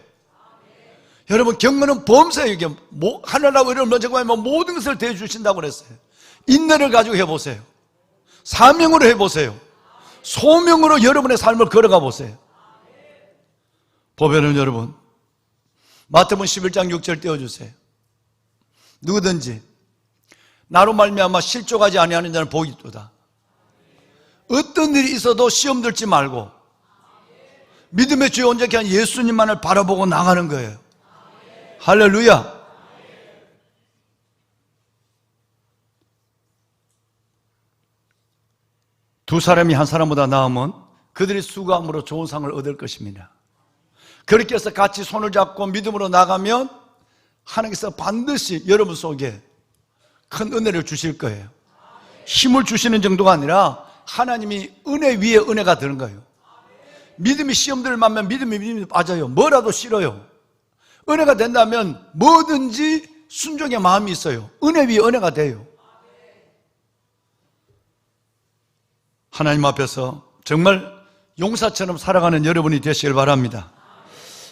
여러분 경건은 범사에 유익해요. 하늘나라 의를 먼저 구하면 모든 것을 대주신다고 그랬어요. 인내를 가지고 해보세요. 사명으로 해보세요. 소명으로 여러분의 삶을 걸어가 보세요. 보면은 여러분 마태복음 11장 6절 띄워주세요. 누구든지 나로 말미암아 실족하지 아니하는 자는 복이 있도다. 어떤 일이 있어도 시험 들지 말고 믿음의 주에 온전케 한 예수님만을 바라보고 나가는 거예요. 할렐루야. 두 사람이 한 사람보다 나으면 그들이 수고함으로 좋은 상을 얻을 것입니다. 그렇게 해서 같이 손을 잡고 믿음으로 나가면 하나님께서 반드시 여러분 속에 큰 은혜를 주실 거예요. 힘을 주시는 정도가 아니라 하나님이 은혜 위에 은혜가 되는 거예요. 믿음이 시험들을 만나면 믿음이 빠져요. 뭐라도 싫어요. 은혜가 된다면 뭐든지 순종의 마음이 있어요. 은혜 위에 은혜가 돼요. 하나님 앞에서 정말 용사처럼 살아가는 여러분이 되시길 바랍니다.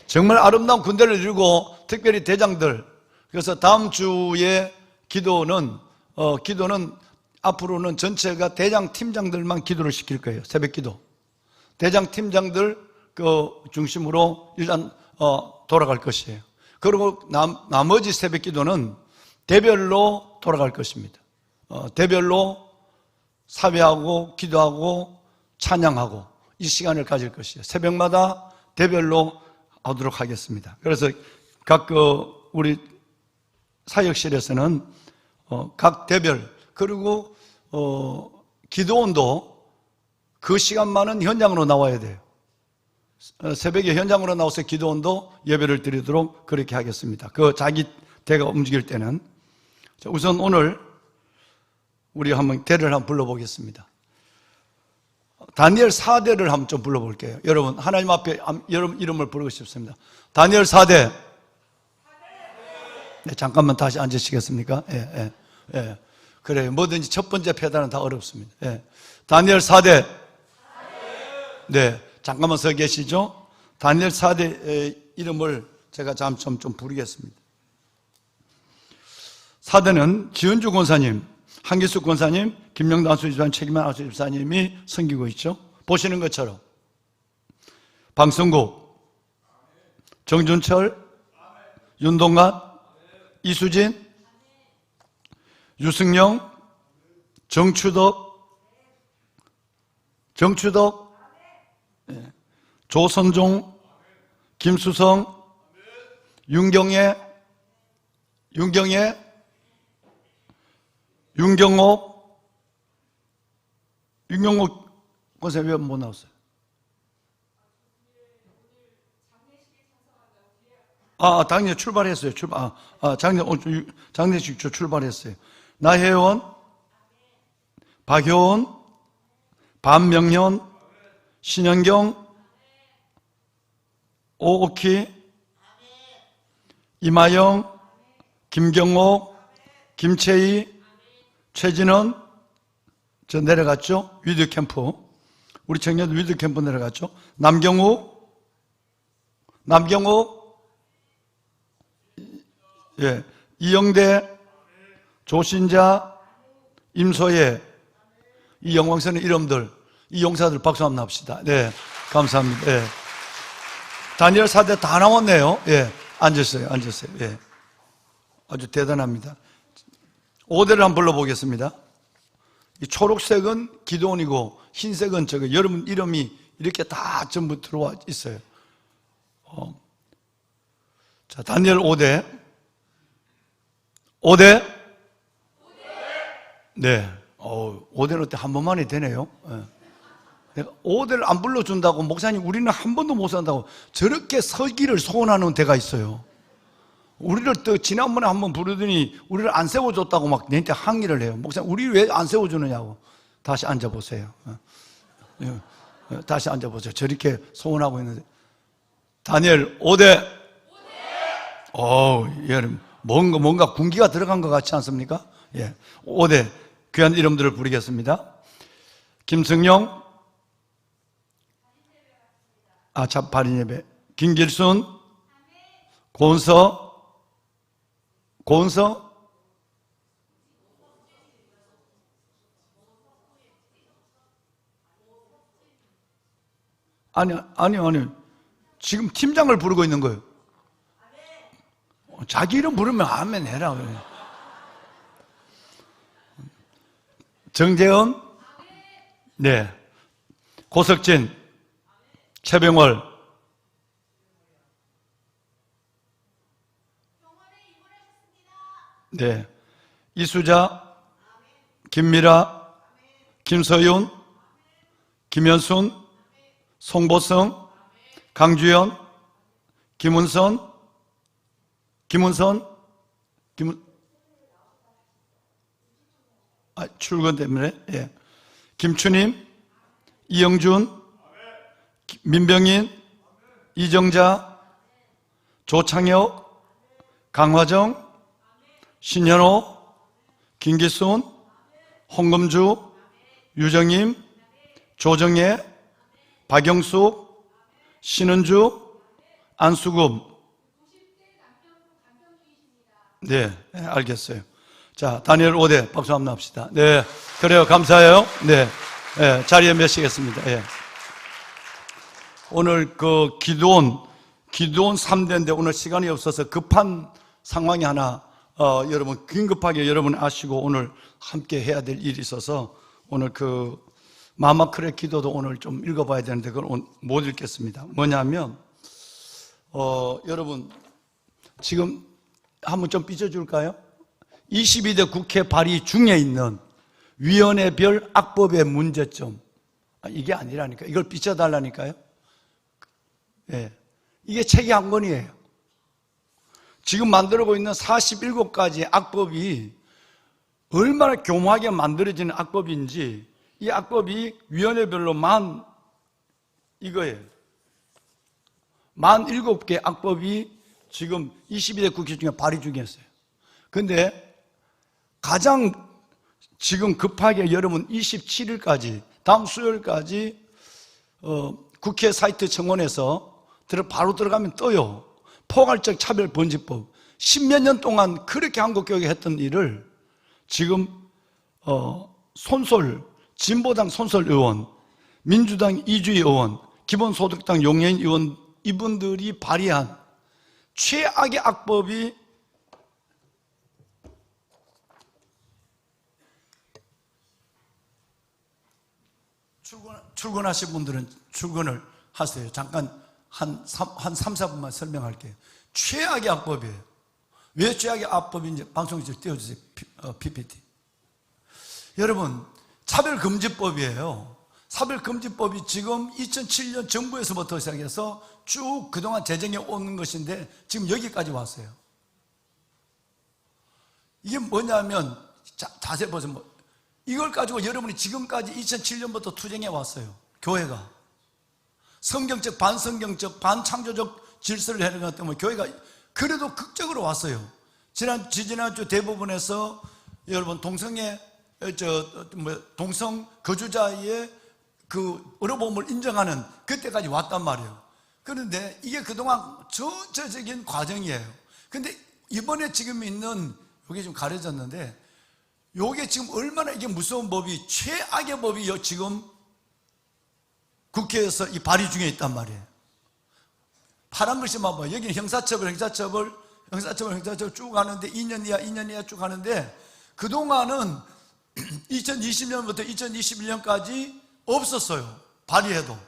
정말 아름다운 군대를 이루고 특별히 대장들, 그래서 다음 주에 기도는 앞으로는 전체가 대장 팀장들만 기도를 시킬 거예요. 새벽 기도. 대장 팀장들 중심으로 일단 돌아갈 것이에요. 그리고 나머지 새벽 기도는 대별로 돌아갈 것입니다. 대별로 사회하고 기도하고 찬양하고 이 시간을 가질 것이에요. 새벽마다 대별로 하도록 하겠습니다. 그래서 각 우리 사역실에서는 각 대별 그리고 기도원도 그 시간만은 현장으로 나와야 돼요. 새벽에 현장으로 나와서 기도원도 예배를 드리도록 그렇게 하겠습니다. 자기 대가 움직일 때는. 우선 오늘 우리 한번 대를 한번 불러보겠습니다. 다니엘 4대를 한번 좀 불러볼게요. 여러분 하나님 앞에 여러분 이름을 부르고 싶습니다. 다니엘 4대. 네, 잠깐만 다시 앉으시겠습니까? 예. 그래요. 뭐든지 첫 번째 패단은 다 어렵습니다. 예. 다니엘 4대. 네, 잠깐만 서 계시죠? 다니엘 4대의 이름을 제가 좀 부르겠습니다. 4대는 지은주 권사님, 한기숙 권사님, 김영도 안수집사님, 책임한 안수집사님이 섬기고 있죠. 보시는 것처럼 방성국, 정준철, 윤동관, 이수진, 유승영, 정추덕, 조선종, 김수성, 윤경옥, 권사님 왜 못 나왔어요? 당연히 출발했어요. 장례식 출발했어요. 나혜원, 박효원, 반명현, 신현경, 오옥희, 이마영, 김경옥, 김채희, 최진원, 저 내려갔죠? 위드캠프. 우리 청년들 위드캠프 내려갔죠? 남경욱, 예, 이영대, 조신자, 임소예, 이 영광스러운 이름들, 이 용사들 박수 한번 합시다. 네, 감사합니다. 예. 다니엘 4대 다 나왔네요. 예, 앉으세요. 예. 아주 대단합니다. 5대를 한번 불러보겠습니다. 이 초록색은 기도원이고 흰색은 여러분 이름이 이렇게 다 전부 들어와 있어요. 자, 다니엘 5대. 5대? 네. 5대는 어때? 한 번만에 되네요. 예. 내가 5대를 안 불러준다고, 목사님, 우리는 한 번도 못 산다고 저렇게 서기를 소원하는 데가 있어요. 우리를 또 지난번에 한번 부르더니 우리를 안 세워줬다고 막 내한테 항의를 해요. 목사님, 우리 왜 안 세워주느냐고. 다시 앉아보세요. 다시 앉아보세요. 저렇게 소원하고 있는데. 다니엘 5대. 얘는 뭔가 군기가 들어간 것 같지 않습니까? 예. 5대. 귀한 이름들을 부르겠습니다. 김승용. 발인 예배. 김길순. 고은서. 아니요. 지금 팀장을 부르고 있는 거예요. 자기 이름 부르면 아멘 해라. 정재은. 네. 고석진. 최병월. 네. 이수자. 김미라. 김서윤. 김현순. 송보성. 강주연. 김은선. 출근 때문에. 예. 김추님. 이영준. 민병인. 이정자. 조창혁. 강화정. 신현호. 김기순. 홍금주. 유정임. 조정혜. 박영숙. 신은주. 안수금. 네, 알겠어요. 자, 다니엘 5대 박수 한번 합시다. 네, 그래요. 감사해요. 네, 자리에 모시겠습니다. 예. 오늘 기도원 3대인데 오늘 시간이 없어서 급한 상황이 하나, 여러분, 긴급하게 여러분 아시고 오늘 함께 해야 될 일이 있어서 오늘 마마크레 기도도 오늘 좀 읽어봐야 되는데 그걸 못 읽겠습니다. 뭐냐면, 여러분, 지금 한번 좀 삐져줄까요? 22대 국회 발의 중에 있는 위원회별 악법의 문제점. 이게 아니라니까. 이걸 삐쳐달라니까요. 예. 이게 책이 한 권이에요. 지금 만들고 있는 47가지 악법이 얼마나 교묘하게 만들어지는 악법인지 이 악법이 위원회별로 이거예요. 47개 악법이 지금 22대 국회 중에 발의 중에 있어요. 근데 가장 지금 급하게 여러분 27일까지, 다음 수요일까지 국회 사이트 청원에서 바로 들어가면 떠요. 포괄적 차별 번지법. 10몇 년 동안 그렇게 한국교육에 했던 일을 지금 진보당 손솔 의원, 민주당 이주희 의원, 기본소득당 용해인 의원 이분들이 발의한 최악의 악법이 출근하신 분들은 출근을 하세요. 잠깐 한 3, 4분만 설명할게요. 최악의 악법이에요. 왜 최악의 악법인지 방송에서 띄워주세요. PPT. 여러분, 차별금지법이에요. 차별금지법이 지금 2007년 정부에서부터 시작해서 쭉 그동안 제정해 오는 것인데 지금 여기까지 왔어요. 이게 뭐냐면 자세히 보세요. 이걸 가지고 여러분이 지금까지 2007년부터 투쟁해 왔어요. 교회가 성경적, 반성경적, 반창조적 질서를 해내는 것 때문에 교회가 그래도 극적으로 왔어요. 지난주 대부분에서 여러분 동성 거주자의 의료보험을 인정하는 그때까지 왔단 말이에요. 그런데 이게 그동안 전체적인 과정이에요. 근데 이번에 지금 있는 여기 좀 가려졌는데 요게 지금 얼마나 이게 무서운 법이 최악의 법이 지금 국회에서 이 발의 중에 있단 말이에요. 파란 글씨만 봐요. 여기는 형사처벌 쭉 하는데 2년 이하 쭉 하는데 그동안은 2020년부터 2021년까지 없었어요. 발의해도.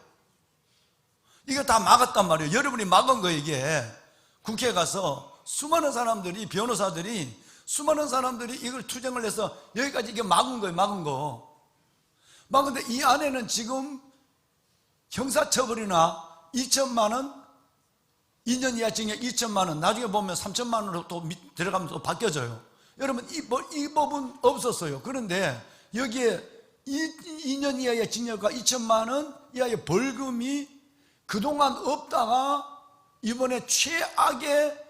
이거 다 막았단 말이에요. 여러분이 막은 거예요, 이게. 국회에 가서 수많은 사람들이, 변호사들이, 수많은 사람들이 이걸 투쟁을 해서 여기까지 이게 막은 거예요, 막은 거. 막은데 이 안에는 지금 형사처벌이나 2천만 원, 2년 이하 징역 2천만 원, 나중에 보면 3천만 원으로 또 들어가면 또 바뀌어져요. 여러분, 이 법은 없었어요. 그런데 여기에 2년 이하의 징역과 2천만 원 이하의 벌금이 그동안 없다가 이번에 최악의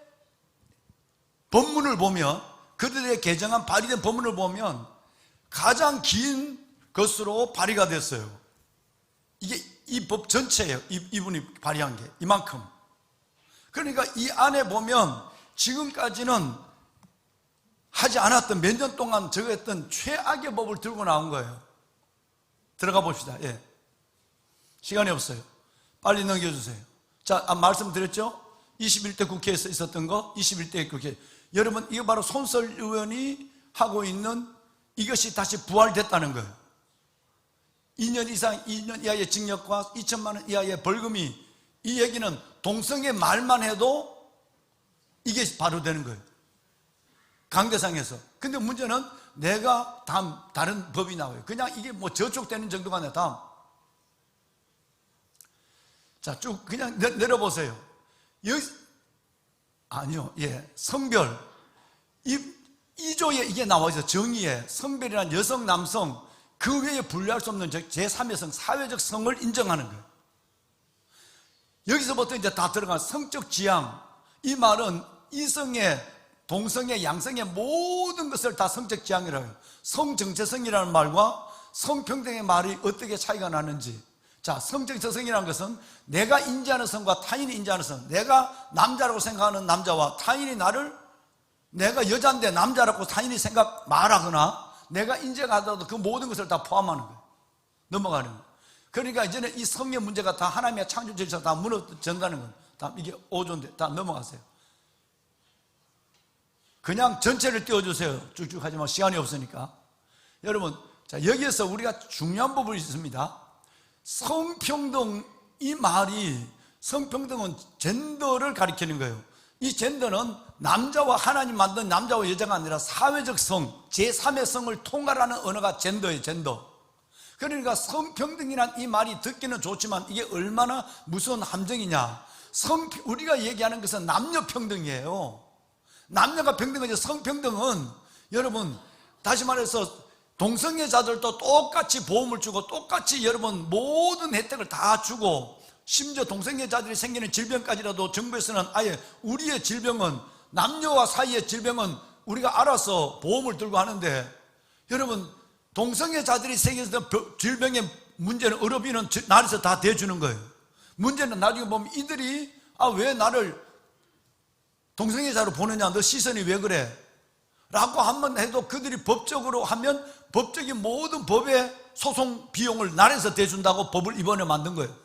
법문을 보면, 그들의 개정안 발의된 법문을 보면 가장 긴 것으로 발의가 됐어요. 이게 이 법 전체예요. 이분이 발의한 게 이만큼. 그러니까 이 안에 보면 지금까지는 하지 않았던, 몇 년 동안 적었던 최악의 법을 들고 나온 거예요. 들어가 봅시다. 예. 시간이 없어요. 빨리 넘겨주세요. 자, 말씀드렸죠? 21대 국회에서 있었던 거, 21대 국회. 여러분, 이거 바로 손설 의원이 하고 있는, 이것이 다시 부활됐다는 거예요. 2년 이상, 2년 이하의 징역과 2천만 원 이하의 벌금이, 이 얘기는 동성애 말만 해도 이게 바로 되는 거예요. 강대상에서. 근데 문제는 내가 다른 법이 나와요. 그냥 이게 뭐 저촉되는 정도가 아니라 다음. 자, 쭉 그냥 내려보세요. 여기, 아니요, 예. 성별. 2조에 이게 나와 있어요. 정의에. 성별이란 여성, 남성, 그 외에 분리할 수 없는 제3의 성, 사회적 성을 인정하는 거예요. 여기서부터 이제 다 들어간 성적 지향. 이 말은 이성의, 동성의, 양성의 모든 것을 다 성적 지향이라고 해요. 성정체성이라는 말과 성평등의 말이 어떻게 차이가 나는지. 자, 성정체성이라는 것은 내가 인지하는 성과 타인이 인지하는 성, 내가 남자라고 생각하는 남자와 타인이 내가 여자인데 남자라고 타인이 말하거나 내가 인정하더라도 그 모든 것을 다 포함하는 거예요. 넘어가는 거예요. 그러니까 이제는 이 성의 문제가 다 하나님의 창조 질서가 다 무너진다는 거예요. 다 이게 5조인데 다 넘어가세요. 그냥 전체를 띄워주세요. 쭉쭉 하지만 시간이 없으니까. 여러분, 자, 여기에서 우리가 중요한 부분이 있습니다. 성평등, 이 말이, 성평등은 젠더를 가리키는 거예요. 이 젠더는 남자와 하나님 만든 남자와 여자가 아니라 사회적 성, 제3의 성을 통괄하는 언어가 젠더예요, 젠더. 그러니까 성평등이란 이 말이 듣기는 좋지만 이게 얼마나 무서운 함정이냐. 우리가 얘기하는 것은 남녀평등이에요. 남녀가 평등하지, 성평등은 여러분, 다시 말해서 동성애자들도 똑같이 보험을 주고 똑같이 여러분 모든 혜택을 다 주고, 심지어 동성애자들이 생기는 질병까지라도 정부에서는 아예 우리의 질병은, 남녀와 사이의 질병은 우리가 알아서 보험을 들고 하는데, 여러분 동성애자들이 생겨서 질병의 문제는 의료비는 나라에서 다 대주는 거예요. 문제는 나중에 보면 이들이 왜 나를 동성애자로 보느냐, 너 시선이 왜 그래? 라고 한번 해도 그들이 법적으로 하면 법적인 모든 법의 소송 비용을 나라에서 대준다고 법을 이번에 만든 거예요.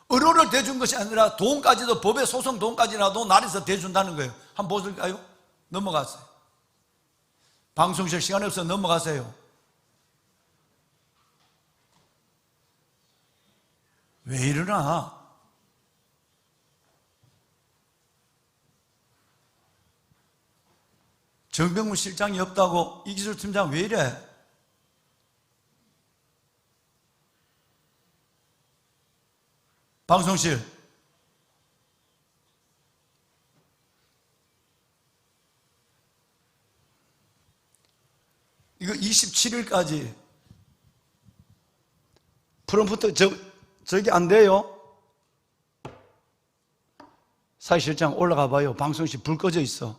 의료를 대준 것이 아니라 돈까지도, 법의 소송 돈까지라도 나라에서 대준다는 거예요. 한번 보실까요? 넘어가세요. 방송실 시간이 없어서 넘어가세요. 왜 이러나? 정병훈 실장이 없다고 이기술 팀장 왜 이래? 방송실. 이거 27일까지 프롬프트 저기 안 돼요? 사실장 올라가 봐요. 방송실 불 꺼져 있어.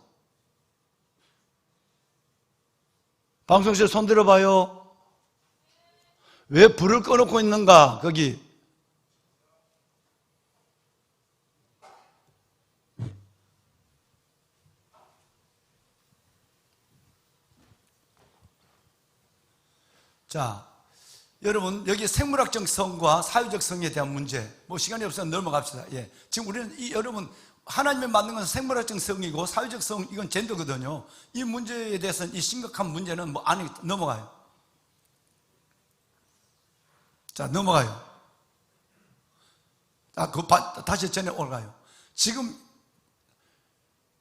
방송실 손 들어봐요. 왜 불을 꺼놓고 있는가, 거기. 자, 여러분, 여기 생물학적 성과 사회적 성에 대한 문제, 뭐 시간이 없어서 넘어갑시다. 예. 지금 우리는 여러분, 하나님이 만든 건 생물학적 성이고 사회적 성, 이건 젠더거든요. 이 문제에 대해서는, 이 심각한 문제는 뭐 안에 넘어가요. 자, 넘어가요. 다시 전에 올라가요. 지금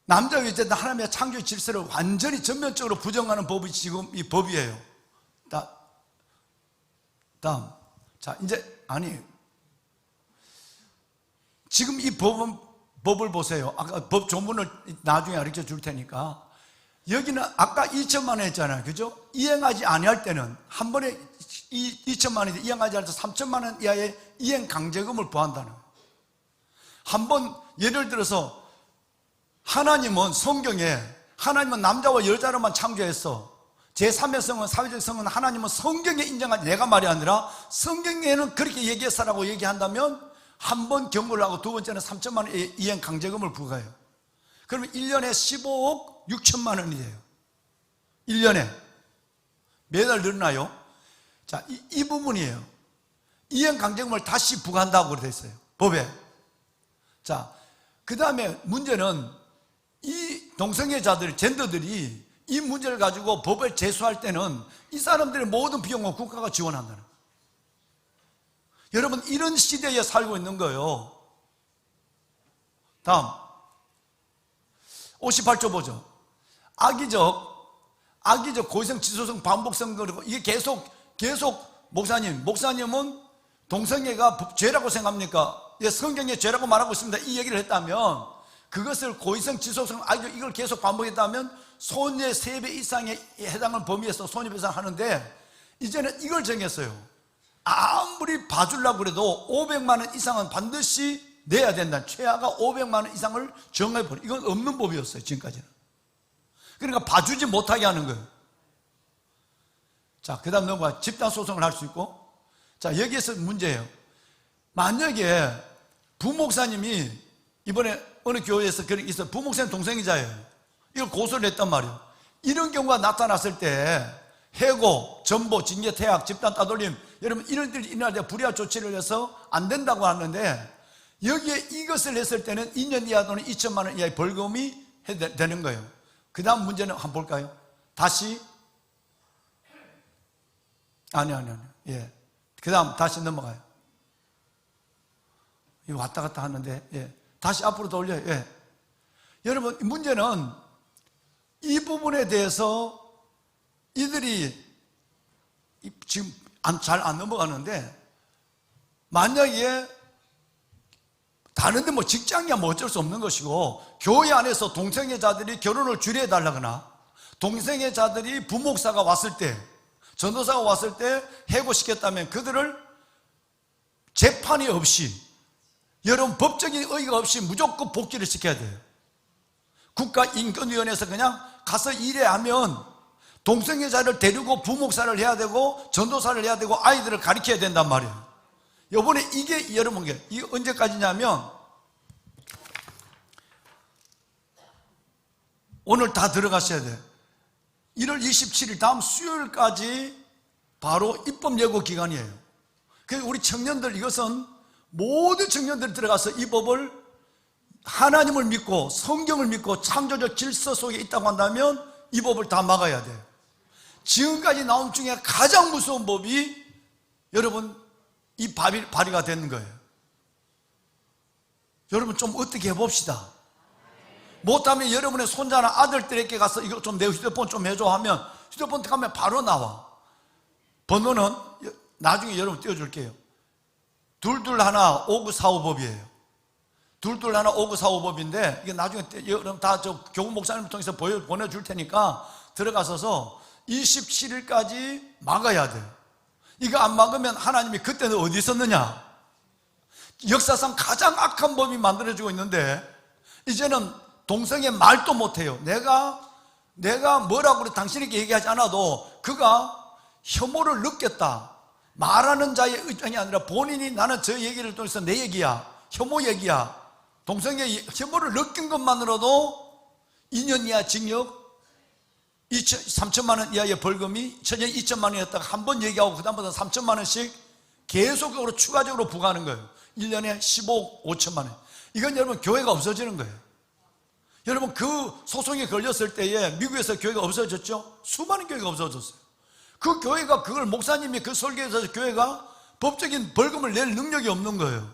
남자 여자 하나님의 창조 질서를 완전히 전면적으로 부정하는 법이 지금 이 법이에요. 다음. 자, 이제, 아니. 지금 이 법을 보세요. 아까 법 조문을 나중에 가르쳐 줄 테니까. 여기는 아까 2천만 원 했잖아요. 그죠? 이행하지 아니할 때는 한 번에 2천만 원인데 이행하지 않을 때 3천만 원 이하의 이행 강제금을 부한다는 거예요. 한번 예를 들어서 하나님은 성경에 하나님은 남자와 여자로만 창조했어. 제3의 성은 사회적 성은 하나님은 성경에 인정하지 내가 말이 아니라 성경에는 그렇게 얘기했어라고 얘기한다면 한 번 경고를 하고 두 번째는 3천만 원 이행 강제금을 부과해요. 그러면 1년에 15억 6천만 원이 돼요. 1년에 매달 늘어나요. 자, 이 부분이에요. 이행 강제금을 다시 부과한다고 되어 있어요, 법에. 자, 그 다음에 문제는 이 동성애자들, 젠더들이 이 문제를 가지고 법을 제소할 때는 이 사람들의 모든 비용을 국가가 지원한다는 거예요. 여러분, 이런 시대에 살고 있는 거예요. 다음 58조 보죠. 악의적 고의성, 지소성, 반복성, 그리고 이게 계속 목사님은 동성애가 죄라고 생각합니까? 예, 성경에 죄라고 말하고 있습니다. 이 얘기를 했다면 그것을 고의성, 지소성, 악의적 이걸 계속 반복했다면 손의 3배 이상에 해당하는 범위에서 손해배상 하는데 이제는 이걸 정했어요. 아무리 봐주려고 그래도 500만 원 이상은 반드시 내야 된다. 최하가 500만 원 이상을 정해버려. 이건 없는 법이었어요, 지금까지는. 그러니까 봐주지 못하게 하는 거예요. 자, 그 다음 넘어가. 집단소송을 할 수 있고. 자, 여기에서 문제예요. 만약에 부목사님이 이번에 어느 교회에서 그런 게 있어요. 부목사님 동생이자예요. 이걸 고소를 했단 말이에요. 이런 경우가 나타났을 때 해고, 전보, 징계, 퇴학, 집단 따돌림, 여러분 이런 일이 일어날 때 불이한 조치를 해서 안 된다고 하는데 여기에 이것을 했을 때는 2년 이하 또는 2천만 원 이하의 벌금이 되는 거예요. 그 다음 문제는 한번 볼까요? 다시 아니 예. 그 다음 다시 넘어가요. 이거 왔다 갔다 하는데 예. 다시 앞으로 돌려요. 예. 여러분 문제는 이 부분에 대해서 이들이 지금 잘 안 넘어가는데 만약에 다른데 뭐 직장이야 뭐 어쩔 수 없는 것이고 교회 안에서 동성애자들이 결혼을 줄여달라거나 동성애자들이 부목사가 왔을 때 전도사가 왔을 때 해고시켰다면 그들을 재판이 없이 여러분 법적인 의의가 없이 무조건 복귀를 시켜야 돼요. 국가인권위원회에서 그냥 가서 일해하면 동성애자를 데리고 부목사를 해야 되고 전도사를 해야 되고 아이들을 가르쳐야 된단 말이에요. 이번에 이게 여러분 이게 언제까지냐면 오늘 다 들어가셔야 돼요. 1월 27일 다음 수요일까지 바로 입법 예고 기간이에요. 그래서 우리 청년들 이것은 모든 청년들이 들어가서 이 법을 하나님을 믿고 성경을 믿고 창조적 질서 속에 있다고 한다면 이 법을 다 막아야 돼요. 지금까지 나온 중에 가장 무서운 법이 여러분 이 발의가 되는 거예요. 여러분 좀 어떻게 해봅시다. 못하면 여러분의 손자나 아들들에게 가서 이거 좀 내 휴대폰 좀 해줘 하면 휴대폰 가면 바로 나와. 번호는 나중에 여러분 띄워줄게요. 221-5945법이에요 221-5945법인데 이게 나중에 여러분 다 저 교구 목사님을 통해서 보내줄 테니까 들어가서서 27일까지 막아야 돼요. 이거 안 막으면 하나님이 그때는 어디 있었느냐? 역사상 가장 악한 법이 만들어지고 있는데 이제는 동성애 말도 못해요. 내가 뭐라고 그래 당신에게 얘기하지 않아도 그가 혐오를 느꼈다. 말하는 자의 의견이 아니라 본인이 나는 저 얘기를 통해서 내 얘기야. 혐오 얘기야. 동성애 혐오를 느낀 것만으로도 2년 이하 징역 3천만 원 이하의 벌금이 천년 2천만 원이었다가 한 번 얘기하고 그 다음부터 3천만 원씩 계속적으로 추가적으로 부과하는 거예요. 1년에 15억 5천만 원. 이건 여러분 교회가 없어지는 거예요. 여러분 그 소송에 걸렸을 때에 미국에서 교회가 없어졌죠? 수많은 교회가 없어졌어요. 그 교회가 그걸 목사님이 그 설교에서 교회가 법적인 벌금을 낼 능력이 없는 거예요.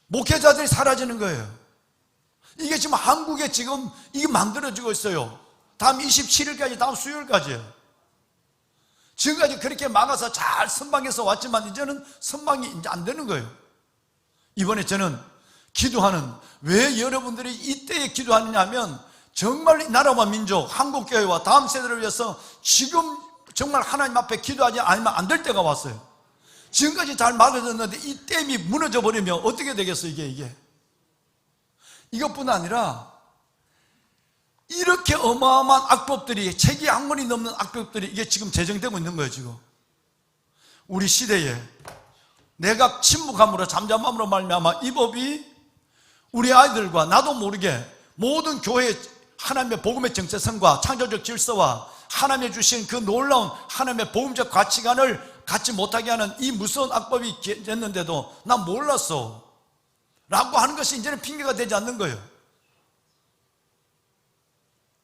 목회자들이 사라지는 거예요. 이게 지금 한국에 지금 이게 만들어지고 있어요. 다음 27일까지, 다음 수요일까지예요. 지금까지 그렇게 막아서 잘 선방해서 왔지만 이제는 선방이 이제 안 되는 거예요. 이번에 저는 기도하는, 왜 여러분들이 이때에 기도하느냐 하면 정말 이 나라와 민족, 한국교회와 다음 세대를 위해서 지금 정말 하나님 앞에 기도하지 않으면 안 될 때가 왔어요. 지금까지 잘 막아졌는데 이 댐이 무너져 버리면 어떻게 되겠어요? 이게 이것뿐 아니라 이렇게 어마어마한 악법들이, 책이 한 권이 넘는 악법들이 이게 지금 제정되고 있는 거예요. 지금 우리 시대에 내각 침묵함으로, 잠잠함으로 말미암아 이 법이 우리 아이들과 나도 모르게 모든 교회의 하나님의 복음의 정체성과 창조적 질서와 하나님의 주신 그 놀라운 하나님의 복음적 가치관을 갖지 못하게 하는 이 무서운 악법이 됐는데도 난 몰랐어 라고 하는 것이 이제는 핑계가 되지 않는 거예요.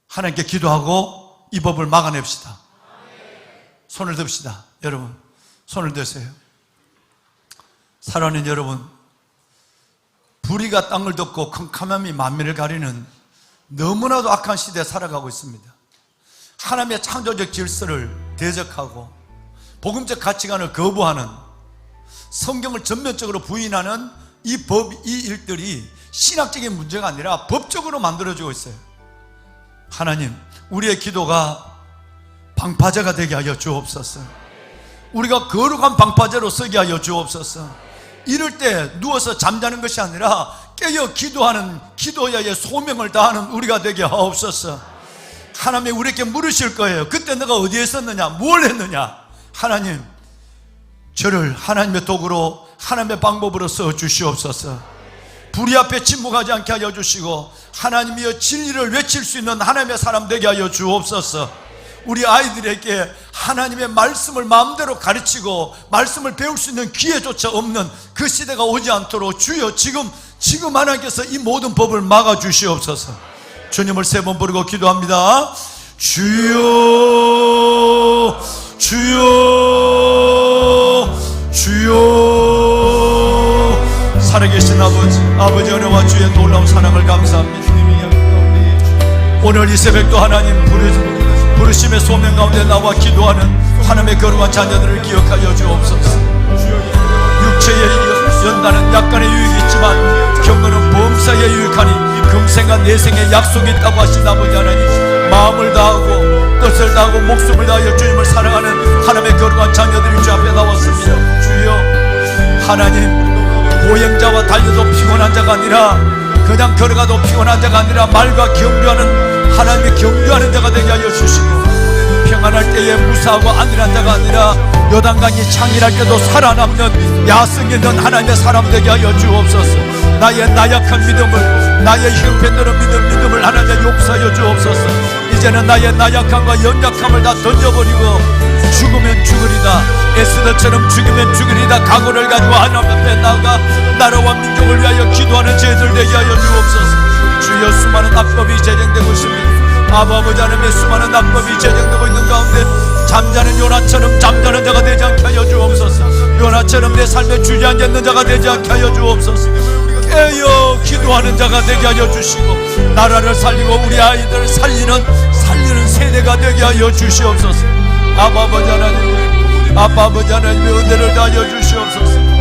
하나님께 기도하고 이 법을 막아냅시다. 손을 듭시다. 여러분 손을 드세요. 사랑하는 여러분, 불의가 땅을 덮고 캄캄함이 만민을 가리는 너무나도 악한 시대에 살아가고 있습니다. 하나님의 창조적 질서를 대적하고 복음적 가치관을 거부하는, 성경을 전면적으로 부인하는 이 일들이 신학적인 문제가 아니라 법적으로 만들어지고 있어요. 하나님, 우리의 기도가 방파제가 되게 하여 주옵소서. 우리가 거룩한 방파제로 서게 하여 주옵소서. 이럴 때 누워서 잠자는 것이 아니라 깨어 기도하는, 기도야의 소명을 다하는 우리가 되게 하옵소서. 하나님이 우리에게 물으실 거예요. 그때 내가 어디에 있었느냐, 뭘 했느냐. 하나님, 저를 하나님의 도구로, 하나님의 방법으로 써 주시옵소서. 불의 앞에 침묵하지 않게 하여 주시고 하나님이여 진리를 외칠 수 있는 하나님의 사람 되게 하여 주옵소서. 우리 아이들에게 하나님의 말씀을 마음대로 가르치고 말씀을 배울 수 있는 기회조차 없는 그 시대가 오지 않도록 주여 지금 하나님께서 이 모든 법을 막아 주시옵소서. 주님을 3번 부르고 기도합니다. 주여, 주여, 주여. 살아계신 아버지 은혜와 주의 놀라운 사랑을 감사합니다. 오늘 이 새벽도 하나님 부르심의 소명 가운데 나와 기도하는 하나님의 거룩한 자녀들을 기억하여 주옵소서. 육체의 연단은 약간의 유익이 있지만 경건은 범사에 유익하니 금생과 내생에 약속이 있다고 하신 아버지 하나님, 마음을 다하고 뜻을 다하고 목숨을 다하여 주님을 사랑하는 하나님의 거룩한 자녀들이 주 앞에 나왔습니다. 주여, 하나님, 보행자와 달려도 피곤한 자가 아니라, 그냥 걸어가도 피곤한 자가 아니라 말과 경주하는 하나님의 경주하는 자가 되게 하여 주시고, 평안할 때에 무사하고 안일한 자가 아니라 요단강이 창일할 때도 살아남는 야성 있는 하나님의 사람 되게 하여 주옵소서. 나의 나약한 믿음을, 나의 형편대로 믿음을 하나님의 용서하여 주옵소서. 이제는 나의 나약함과 연약함을 다 던져버리고 죽으면 죽으리다, 에스더처럼 죽으면 죽으리다 각오를 가지고 하나님 앞에 나아가 나라와 민족을 위하여 기도하는 저희들 되게 하여 주옵소서. 주여, 수많은 악법이 제정되고 있습니다. 아버지 하나님의 수많은 악법이 제정되고 있는 가운데 잠자는 요나처럼 잠자는 자가 되지 않게 하여 주옵소서. 요나처럼 내 삶에 주저앉아 있는 자가 되지 않게 하여 주옵소서. 깨어 기도하는 자가 되게 하여 주시고 나라를 살리고 우리 아이들을 살리는 세대가 되게 하여 주시옵소서. 아버지 하나님의 은혜를 다하여 주시옵소서.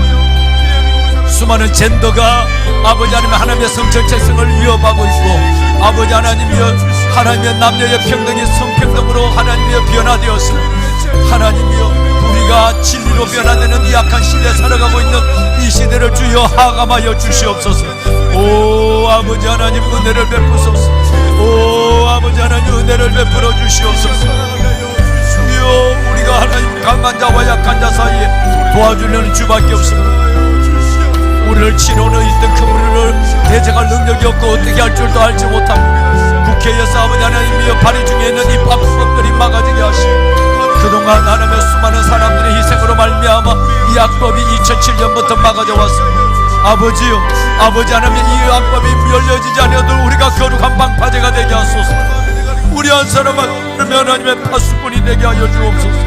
수많은 젠더가 아버지 하나님의 성정체성을 위협하고 있고, 아버지 하나님이여, 하나님의 남녀의 평등이 성평등으로 하나님이여 변화되었습니다. 하나님이여, 우리가 진리로 변화되는 이 악한 시대에 살아가고 있는 이 시대를 주여 하감하여 주시옵소서. 오 아버지 하나님, 은혜를 베푸소서. 오 아버지 하나님, 은혜를 베풀어 주시옵소서. 주여, 우리가 하나님 강한 자와 약한 자 사이에 도와주려는 주밖에 없습니다. 우리를 치료는 있던 그 우리를 대적할 능력이 없고 어떻게 할 줄도 알지 못합니다. 국회에서 아버지 하나님이여 발의 중에 있는 이 악법들이 막아지게 하시고, 그동안 하나님의 수많은 사람들의 희생으로 말미암아 이 악법이 2007년부터 막아져 왔습니다. 아버지요, 아버지 하나님, 이 악법이 열려지지 않아도 우리가 거룩한 방파제가 되게 하소서. 우리 한 사람은 하나님의 파수꾼이 되게 하여 주옵소서.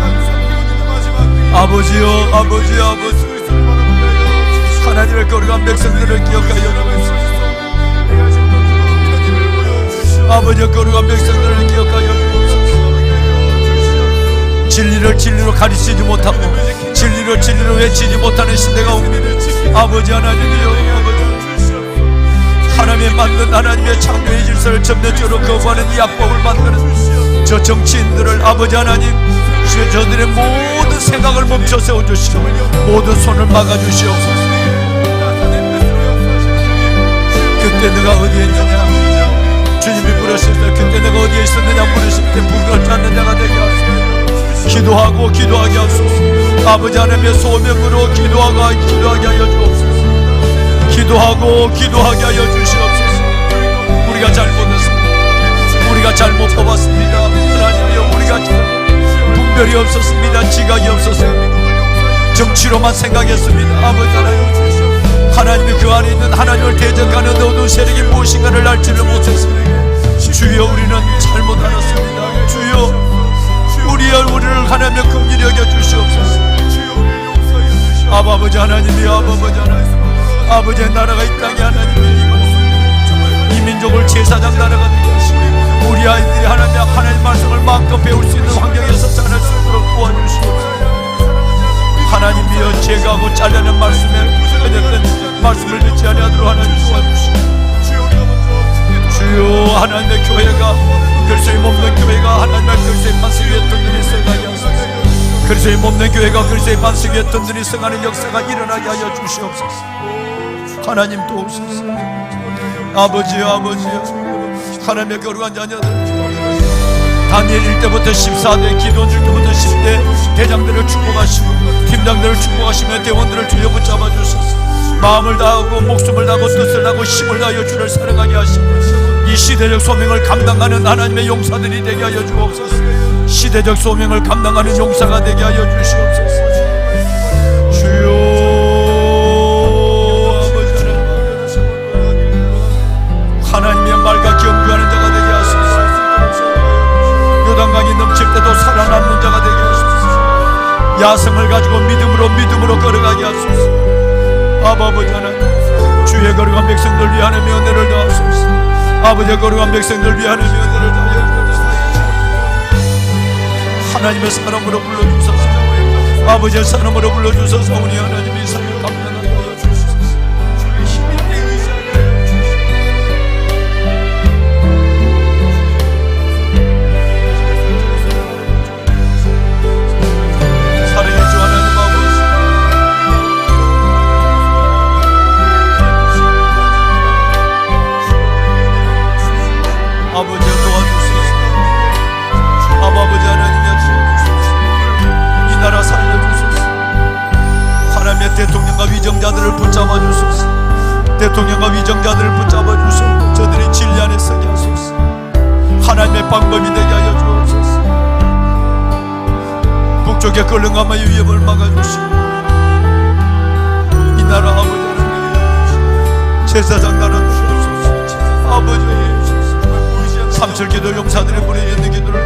아버지요, 아버지 하나님의 거룩한 백성들을 기억하여 주옵소서. 아버지 거룩한 백성들을 기억하여 주옵소서. 진리를 진리로 가르치지 못하고 진리를 진리로 외치지 못하는 시대가 옵니다. 아버지 하나님이여, 하나님의 만든 하나님의 창조의 질서를 전면적으로 거부하는 이 악법을 만드는 저 정치인들을 아버지 하나님, 저들의 모든 생각을 멈춰 세워주시고 모든 손을 막아주시옵소서. 그때 내가 어디에 있느냐 주님이 물으실 때, 그때 내가 어디에 있었느냐 물으실 때 불같지 않는 자가 되게 하소서. 기도하고 기도하게 하소서. 아버지 하나님의 소명으로 기도하게 하여 주옵소서. 기도하고 기도하게 하여 주시옵소서. 우리가 잘못했습니다. 우리가 잘못 뽑았습니다. 하나님이여, 우리가 분별이 없었습니다. 지각이 없었습니다. 정치로만 생각했습니다. 아버지 하나님, 하나님이 그 안에 있는 하나님을 대적하는 어두운 세력이 무엇인가를 알지를 못했습니다. 주여, 우리는 잘못 알았습니다. 주여, 우리를 하나님의 긍휼히 여겨 주시옵소서. 아버지 하나님이여, 아버지 하나님, 아버지의 나라가 이 땅에 하나님의 이 민족을 제사장 나라가 되게 하시고 우리 아이들이 하나님의 말씀을 마음껏 배울 수 있는 환경에서 자랄 수 있도록 도와주시옵소서. 하나님이여, 제거하고 잘라낸 말씀에 그랬던 말씀을 듣지 아니하도록 하나님 도와주시고, 주여, 하나님의 교회가 그리스도의 몸된 교회가 하나님의 그리스도의 반석 위에 든든히 서가게 하소서. 그리스도의 몸된 교회가 그리스도의 반석 위에 든든히 서가는 역사가 일어나게 하여 주시옵소서. 하나님 도우소서. 아버지여, 아버지여, 하나님의 거룩한 자녀들, 다니엘 1대부터 14대, 기도원 1대부터 10대 대장들을 축복하시고 팀장들을 축복하시며 대원들을 주여 붙잡아 주소서. 마음을 다하고 목숨을 다하고 뜻을 다하고 힘을 다하여 주를 사랑하게 하시고 이 시대적 소명을 감당하는 하나님의 용사들이 되게 하여 주옵소서. 시대적 소명을 감당하는 용사가 되게 하여 주시옵소서. 주여, 하나님의 말과 경주하는 자가 되게 하소서. 요단강이 넘칠 때도 살아남는 자가 되게 하소서. 야성을 가지고 믿음으로 걸어가게 하소서. 아버지 하나님, 주의 거룩한 백성들 위해 하나님의 은혜를 더하소서. 아버지의 거룩한 백성들 위해 하나님의 은혜를 더하여 주소서. 하나님의 사람으로 불러주소서. 아버지의 사람으로 불러주소서. 우리 하나님의 삶을 감당하게 하여 주소서. 주의 힘이 내 의지하게 하여 주소서. 사랑의 주 하나님 아버지, 아버지 도와주소서. 아버지 하나님의 도와주소서. 이 나라 살려주소서. 하나님의 대통령과 위정자들을 붙잡아 주소서. 대통령과 위정자들을 붙잡아 주소서. 저들이 진리 안에 서게 하소서. 하나님의 방법이 되게 하여 주옵소서. 북쪽의 걸렁가마의 위협을 막아주시고 이 나라 아버지 하나님 제사장 나라 주옵소서. 아버지 삼철기도 용사들의 무리에 있는 기도를